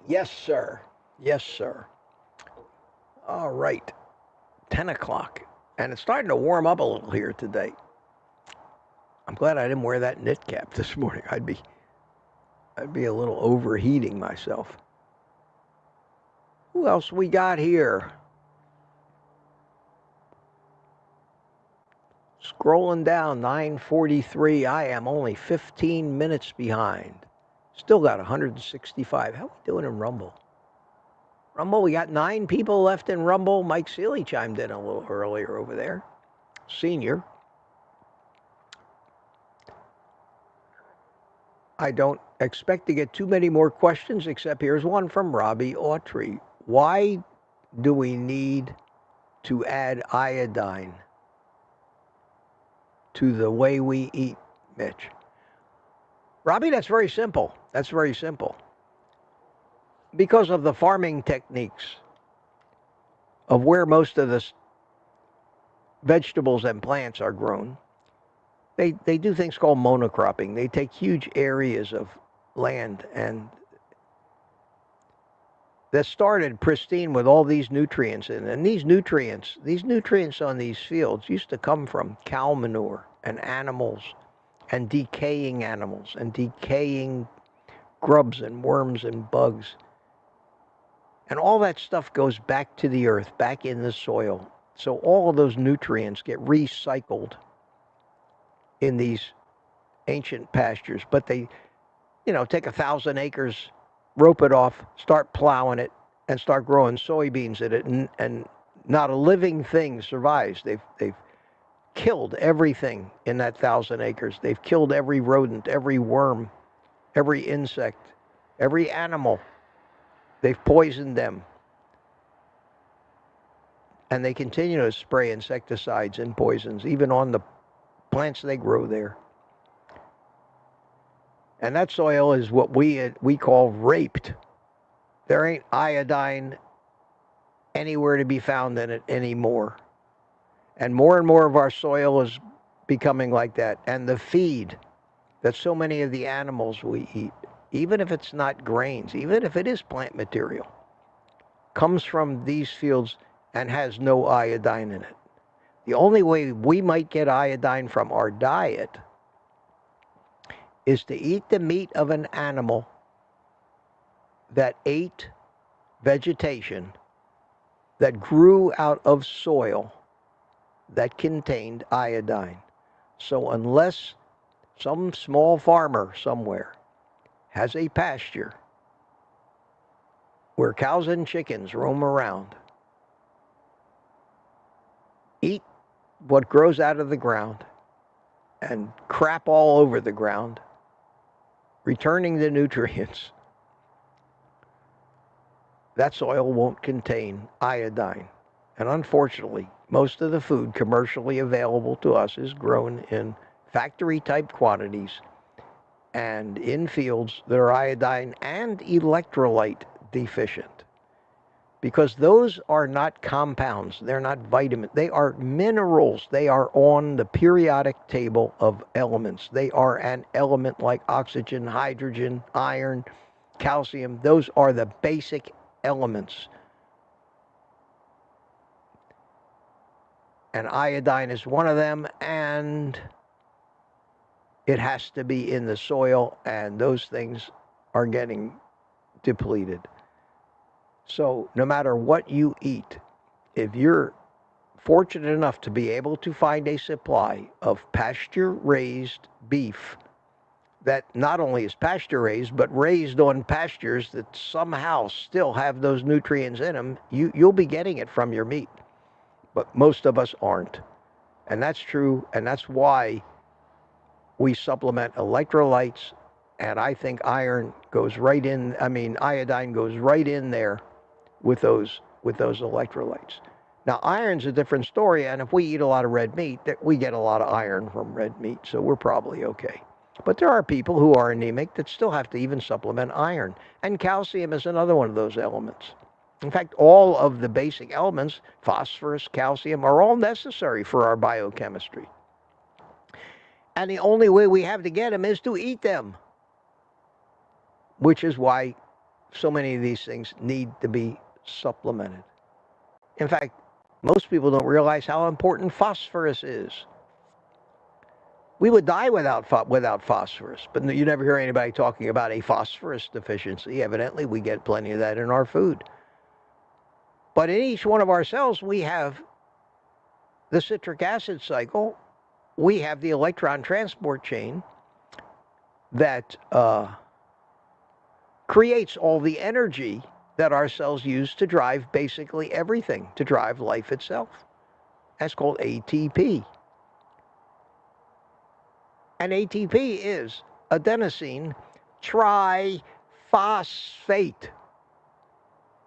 Yes, sir. Yes, sir. All right. 10 o'clock. And it's starting to warm up a little here today. I'm glad I didn't wear that knit cap this morning. I'd be a little overheating myself. Who else we got here? Scrolling down, 9:43. I am only 15 minutes behind. Still got 165. How are we doing in Rumble? Rumble, we got 9 people left in Rumble. Mike Seeley chimed in a little earlier over there. Senior. I don't expect to get too many more questions, except here's one from Robbie Autry. Why do we need to add iodine to the way we eat, Mitch? Robbie, that's very simple. That's very simple. Because of the farming techniques of where most of the vegetables and plants are grown, they do things called monocropping. They take huge areas of land and that started pristine with all these nutrients in it. And these nutrients on these fields used to come from cow manure and animals and decaying animals and decaying grubs and worms and bugs. And all that stuff goes back to the earth, back in the soil. So all of those nutrients get recycled in these ancient pastures. But they, take 1,000 acres, rope it off, start plowing it, and start growing soybeans in it, and not a living thing survives. They've killed everything in that 1,000 acres. They've killed every rodent, every worm, every insect, every animal. They've poisoned them. And they continue to spray insecticides and poisons, even on the plants they grow there. And that soil is what we call raped. There ain't iodine anywhere to be found in it anymore. And more of our soil is becoming like that. And the feed that so many of the animals we eat, even if it's not grains, even if it is plant material, comes from these fields and has no iodine in it. The only way we might get iodine from our diet is to eat the meat of an animal that ate vegetation that grew out of soil that contained iodine. So unless some small farmer somewhere has a pasture where cows and chickens roam around, eat what grows out of the ground, and crap all over the ground, returning the nutrients, that soil won't contain iodine. And unfortunately, most of the food commercially available to us is grown in factory-type quantities and in fields that are iodine and electrolyte deficient. Because those are not compounds, they're not vitamins, they are minerals. They are on the periodic table of elements. They are an element like oxygen, hydrogen, iron, calcium. Those are the basic elements. And iodine is one of them, and it has to be in the soil, and those things are getting depleted. So no matter what you eat, if you're fortunate enough to be able to find a supply of pasture-raised beef that not only is pasture-raised, but raised on pastures that somehow still have those nutrients in them, you'll be getting it from your meat. But most of us aren't. And that's true, and that's why we supplement electrolytes, and I think iodine goes right in there with those electrolytes. Now, iron's a different story, and if we eat a lot of red meat, we get a lot of iron from red meat, so we're probably okay. But there are people who are anemic that still have to even supplement iron. And calcium is another one of those elements. In fact, all of the basic elements, phosphorus, calcium, are all necessary for our biochemistry. And the only way we have to get them is to eat them, which is why so many of these things need to be supplemented. In fact, most people don't realize how important phosphorus is. We would die without phosphorus, but you never hear anybody talking about a phosphorus deficiency. Evidently, we get plenty of that in our food. But in each one of our cells, we have the citric acid cycle. We have the electron transport chain that creates all the energy that our cells use to drive basically everything, to drive life itself. That's called ATP. And ATP is adenosine triphosphate.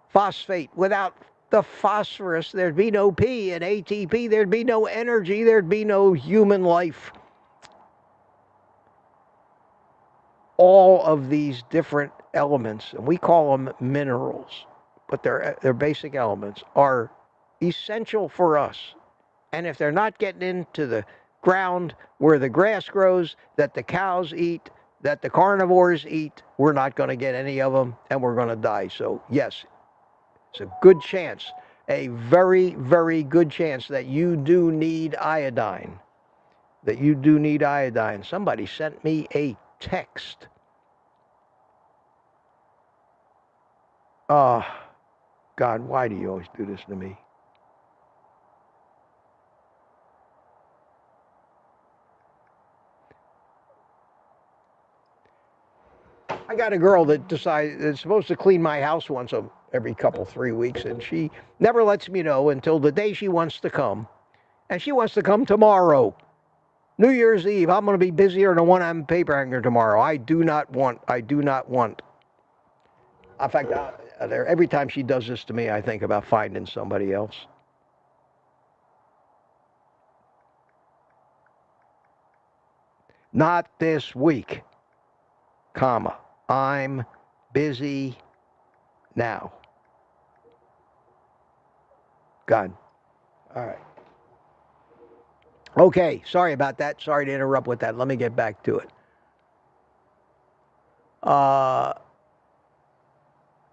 Phosphate. Without the phosphorus, there'd be no P in ATP. There'd be no energy. There'd be no human life. All of these different elements, and we call them minerals, but they're basic elements, are essential for us. And if they're not getting into the ground where the grass grows, that the cows eat, that the carnivores eat, we're not going to get any of them, and we're going to die. So yes, it's a good chance, a very, very good chance that you do need iodine. That you do need iodine. Somebody sent me a text. Oh, God, why do you always do this to me? I got a girl that that's supposed to clean my house once every couple, 3 weeks, and she never lets me know until the day she wants to come. And she wants to come tomorrow. New Year's Eve. I'm going to be busier than a one-armed paper hanger tomorrow. I do not want. In fact, every time she does this to me, I think about finding somebody else. Not this week, comma. I'm busy now. God. All right. Okay, sorry about that. Sorry to interrupt with that. Let me get back to it.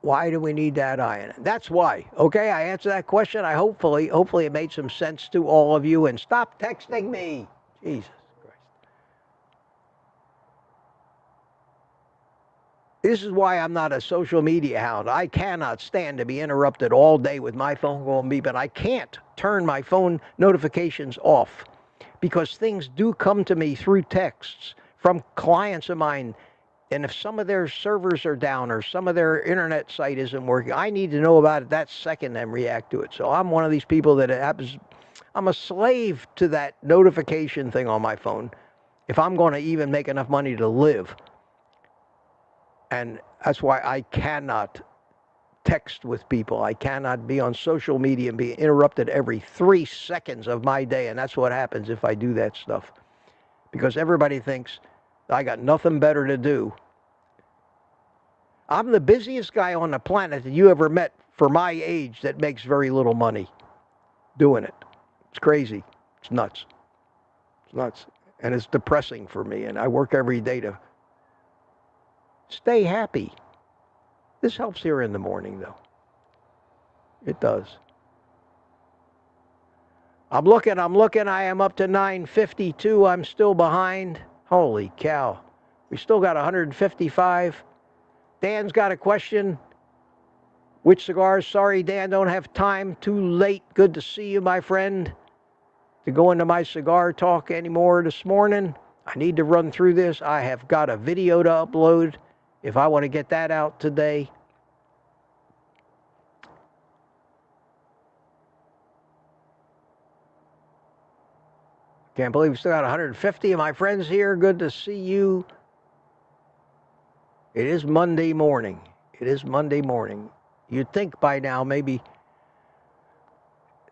Why do we need that iron? That's why. Okay, I answered that question. Hopefully it made some sense to all of you. And stop texting me. Jesus Christ. This is why I'm not a social media hound. I cannot stand to be interrupted all day with my phone going beeping. I can't turn my phone notifications off because things do come to me through texts from clients of mine. And if some of their servers are down or some of their internet site isn't working, I need to know about it that second and react to it. So I'm one of these people that I'm a slave to that notification thing on my phone if I'm going to even make enough money to live. And that's why I cannot text with people. I cannot be on social media and be interrupted every 3 seconds of my day. And that's what happens if I do that stuff. Because everybody thinks I got nothing better to do. I'm the busiest guy on the planet that you ever met for my age that makes very little money doing it. It's crazy. It's nuts. It's nuts. And it's depressing for me. And I work every day to stay happy. This helps here in the morning, though. It does. I'm looking. I am up to 952. I'm still behind. Holy cow. We still got 155. Dan's got a question. Which cigars? Sorry, Dan, don't have time. Too late. Good to see you, my friend. To go into my cigar talk anymore this morning. I need to run through this. I have got a video to upload if I want to get that out today. Can't believe we still got 150 of my friends here. Good to see you. It is Monday morning. It is Monday morning. You'd think by now maybe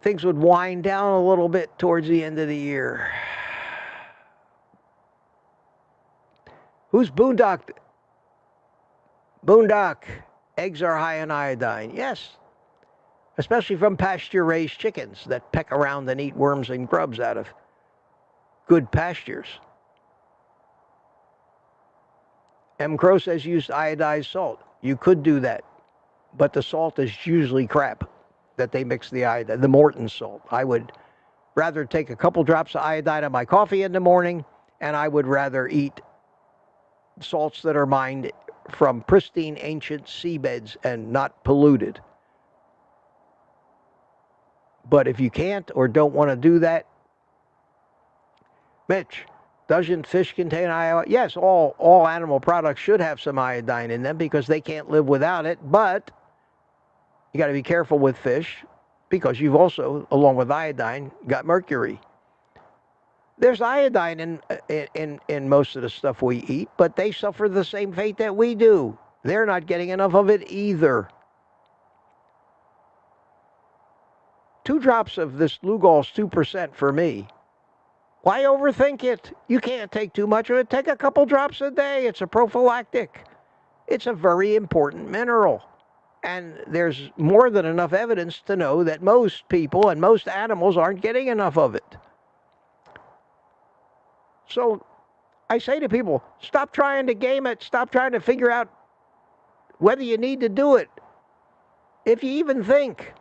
things would wind down a little bit towards the end of the year. Who's Boondock? Boondock. Eggs are high in iodine. Yes. Especially from pasture-raised chickens that peck around and eat worms and grubs out of good pastures. M. Crow says use iodized salt. You could do that, but the salt is usually crap that they mix the iodine, the Morton salt. I would rather take a couple drops of iodine in my coffee in the morning, and I would rather eat salts that are mined from pristine ancient seabeds and not polluted. But if you can't or don't want to do that, Mitch, doesn't fish contain iodine? Yes, all animal products should have some iodine in them because they can't live without it, but you got to be careful with fish because you've also, along with iodine, got mercury. There's iodine in most of the stuff we eat, but they suffer the same fate that we do. They're not getting enough of it either. 2 drops of this Lugol's 2% for me. Why overthink it? You can't take too much of it. Take a couple drops a day. It's a prophylactic. It's a very important mineral. And there's more than enough evidence to know that most people and most animals aren't getting enough of it. So I say to people, stop trying to game it. Stop trying to figure out whether you need to do it. If you even think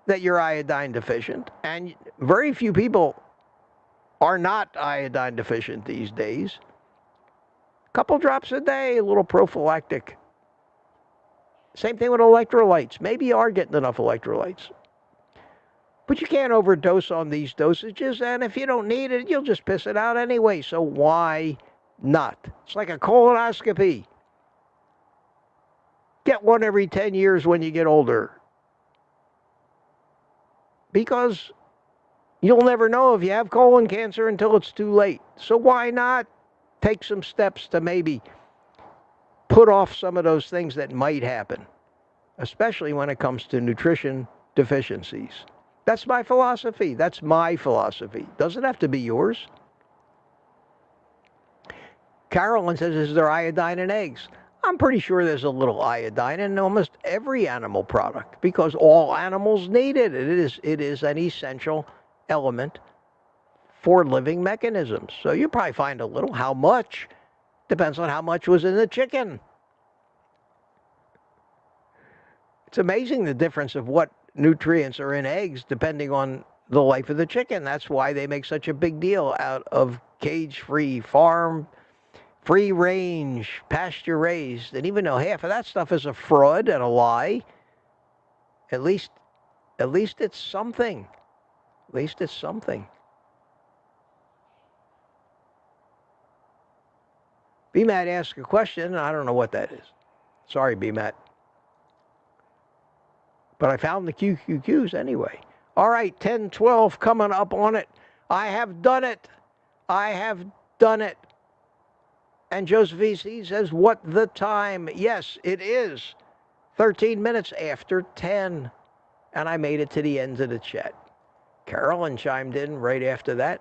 that you're iodine deficient, and very few people are not iodine deficient these days, a couple drops a day, a little prophylactic. Same thing with electrolytes. Maybe you are getting enough electrolytes. But you can't overdose on these dosages, and if you don't need it, you'll just piss it out anyway, so why not? It's like a colonoscopy. Get one every 10 years when you get older. Because you'll never know if you have colon cancer until it's too late. So why not take some steps to maybe put off some of those things that might happen, especially when it comes to nutrition deficiencies. That's my philosophy. That's my philosophy. Doesn't have to be yours. Carolyn says, is there iodine in eggs? I'm pretty sure there's a little iodine in almost every animal product because all animals need it. It is an essential element for living mechanisms. So you probably find a little. How much? Depends on how much was in the chicken. It's amazing the difference of what nutrients are in eggs depending on the life of the chicken. That's why they make such a big deal out of cage-free, farm, free-range, pasture-raised. And even though half of that stuff is a fraud and a lie, at least it's something. At least it's something. BMAT asked a question, and I don't know what that is. Sorry, BMAT. But I found the QQQs anyway. All right, 10:12 coming up on it. I have done it. I have done it. And Joseph E.C. says, what the time? Yes, it is 13 minutes after 10. And I made it to the end of the chat. Carolyn chimed in right after that.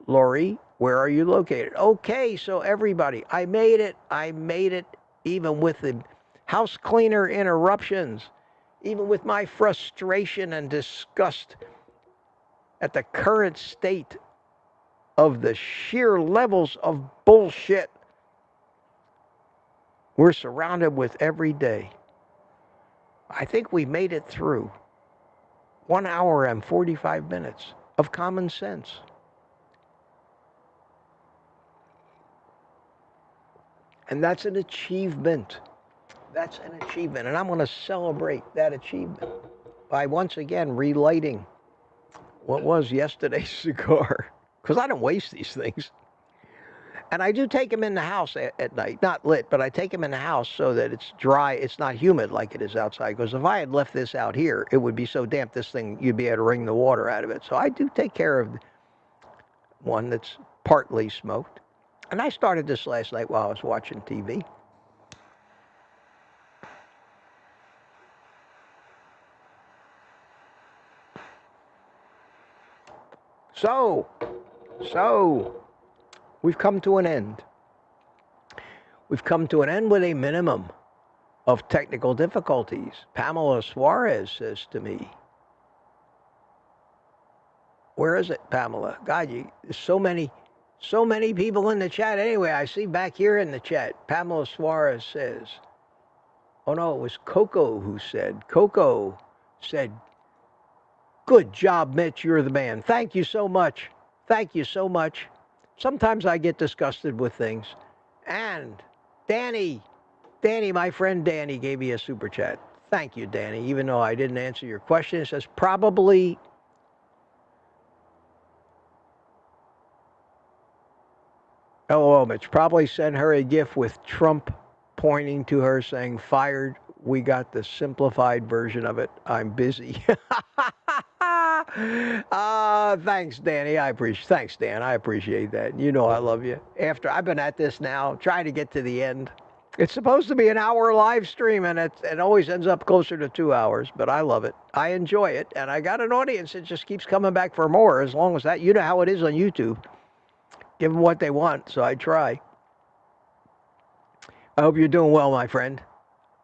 Lori, where are you located? Okay, so everybody, I made it. I made it even with the house cleaner interruptions, even with my frustration and disgust at the current state of the sheer levels of bullshit we're surrounded with every day. I think we made it through 1 hour and 45 minutes of common sense. And that's an achievement. That's an achievement. And I'm going to celebrate that achievement by once again relighting what was yesterday's cigar. Because I don't waste these things. And I do take them in the house at night. Not lit, but I take them in the house so that it's dry. It's not humid like it is outside. Because if I had left this out here, it would be so damp, this thing, you'd be able to wring the water out of it. So I do take care of one that's partly smoked. And I started this last night while I was watching TV. So, we've come to an end. We've come to an end with a minimum of technical difficulties. Pamela Suarez says to me, where is it, Pamela? God, there's so many people in the chat. Anyway, I see back here in the chat, Pamela Suarez says, oh no, it was Coco who said, good job, Mitch, you're the man. Thank you so much. Thank you so much. Sometimes I get disgusted with things. And Danny, my friend Danny gave me a super chat. Thank you, Danny, even though I didn't answer your question. It says probably... LOL, Mitch, probably sent her a GIF with Trump pointing to her saying, fired. We got the simplified version of it. I'm busy. Thanks, Danny. Thanks, Dan. I appreciate that. You know I love you. After I've been at this now, trying to get to the end. It's supposed to be an hour live stream, and it always ends up closer to 2 hours, but I love it. I enjoy it, and I got an audience that just keeps coming back for more as long as that. You know how it is on YouTube. Give them what they want, so I try. I hope you're doing well, my friend.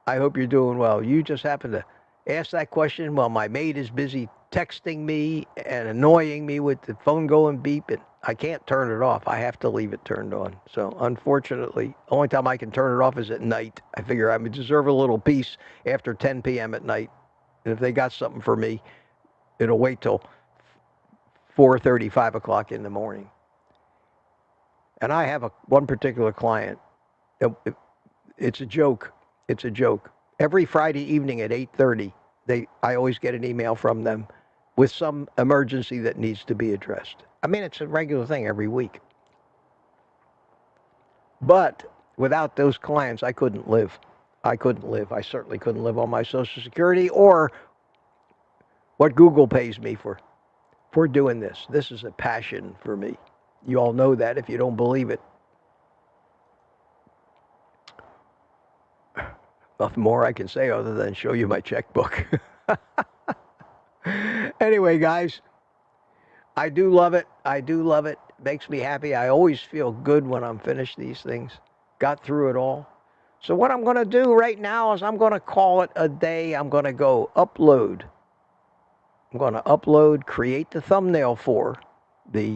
I hope you're doing well. You just happened to ask that question while my maid is busy texting me and annoying me with the phone going beep, and I can't turn it off. I have to leave it turned on. So unfortunately, the only time I can turn it off is at night. I figure I deserve a little peace after 10 p.m. at night. And if they got something for me, it'll wait till 4:30, 5 o'clock in the morning. And I have one particular client. It's a joke. It's a joke. Every Friday evening at 8:30, I always get an email from them with some emergency that needs to be addressed. I mean, it's a regular thing every week. But without those clients, I couldn't live. I certainly couldn't live on my Social Security or what Google pays me for doing this. This is a passion for me. You all know that if you don't believe it. Nothing more I can say other than show you my checkbook. Anyway, guys, I do love it. I do love it. It makes me happy. I always feel good when I'm finished these things. Got through it all. So what I'm going to do right now is I'm going to call it a day. I'm going to go upload. I'm going to upload, create the thumbnail for the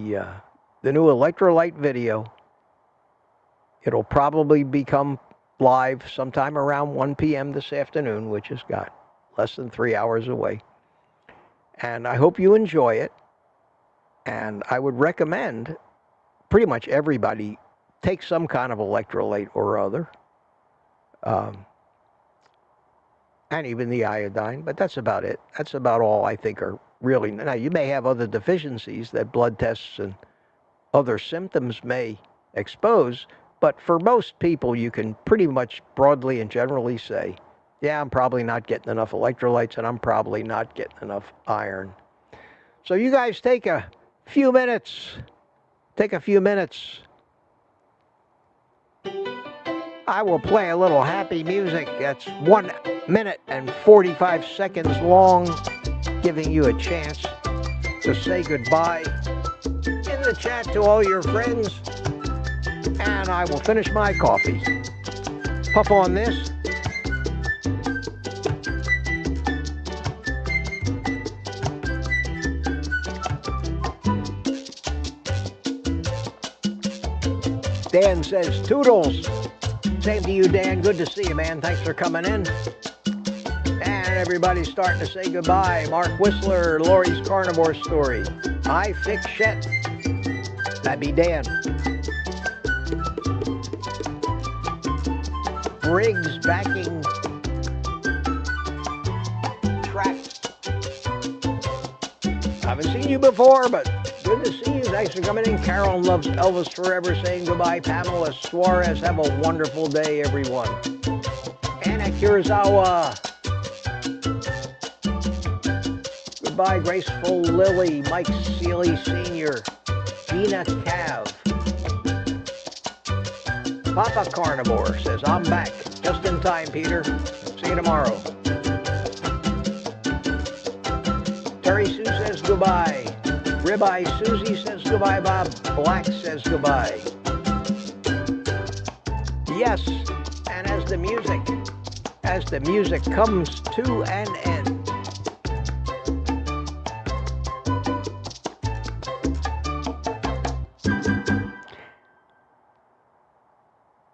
new Electrolyte video. It'll probably become live sometime around 1 p.m. this afternoon, which has got less than 3 hours away. And I hope you enjoy it. And I would recommend pretty much everybody take some kind of electrolyte or other. And even the iodine, but that's about it. That's about all I think are really. Now, you may have other deficiencies that blood tests and other symptoms may expose, but for most people, you can pretty much broadly and generally say, yeah, I'm probably not getting enough electrolytes, and I'm probably not getting enough iron. So you guys take a few minutes. Take a few minutes. I will play a little happy music that's 1 minute and 45 seconds long, giving you a chance to say goodbye in the chat to all your friends. And I will finish my coffee. Puff on this. Dan says, toodles. Same to you, Dan. Good to see you, man. Thanks for coming in. And everybody's starting to say goodbye. Mark Whistler, Lori's Carnivore Story. I fix shit. That'd be Dan. Briggs backing tracks. Haven't seen you before, but good to see you. Thanks for coming in. Carol loves Elvis Forever saying goodbye. Pamela Suarez, have a wonderful day, everyone. Anna Kurosawa. Goodbye, Graceful Lily. Mike Seeley Sr. Gina Cav. Papa Carnivore says, I'm back. Just in time, Peter. See you tomorrow. Terry Sue says goodbye. Ribeye Susie says goodbye. Bob Black says goodbye. Yes, and as the music comes to an end,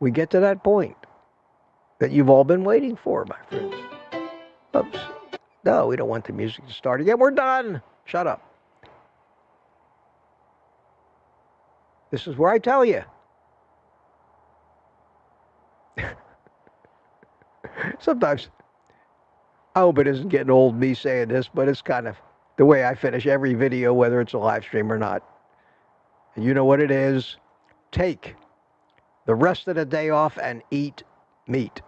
we get to that point that you've all been waiting for, my friends. Oops. No, we don't want the music to start again. We're done. Shut up. This is where I tell you. Sometimes, I hope it isn't getting old me saying this, but it's kind of the way I finish every video, whether it's a live stream or not. And you know what it is? Take the rest of the day off and eat meat.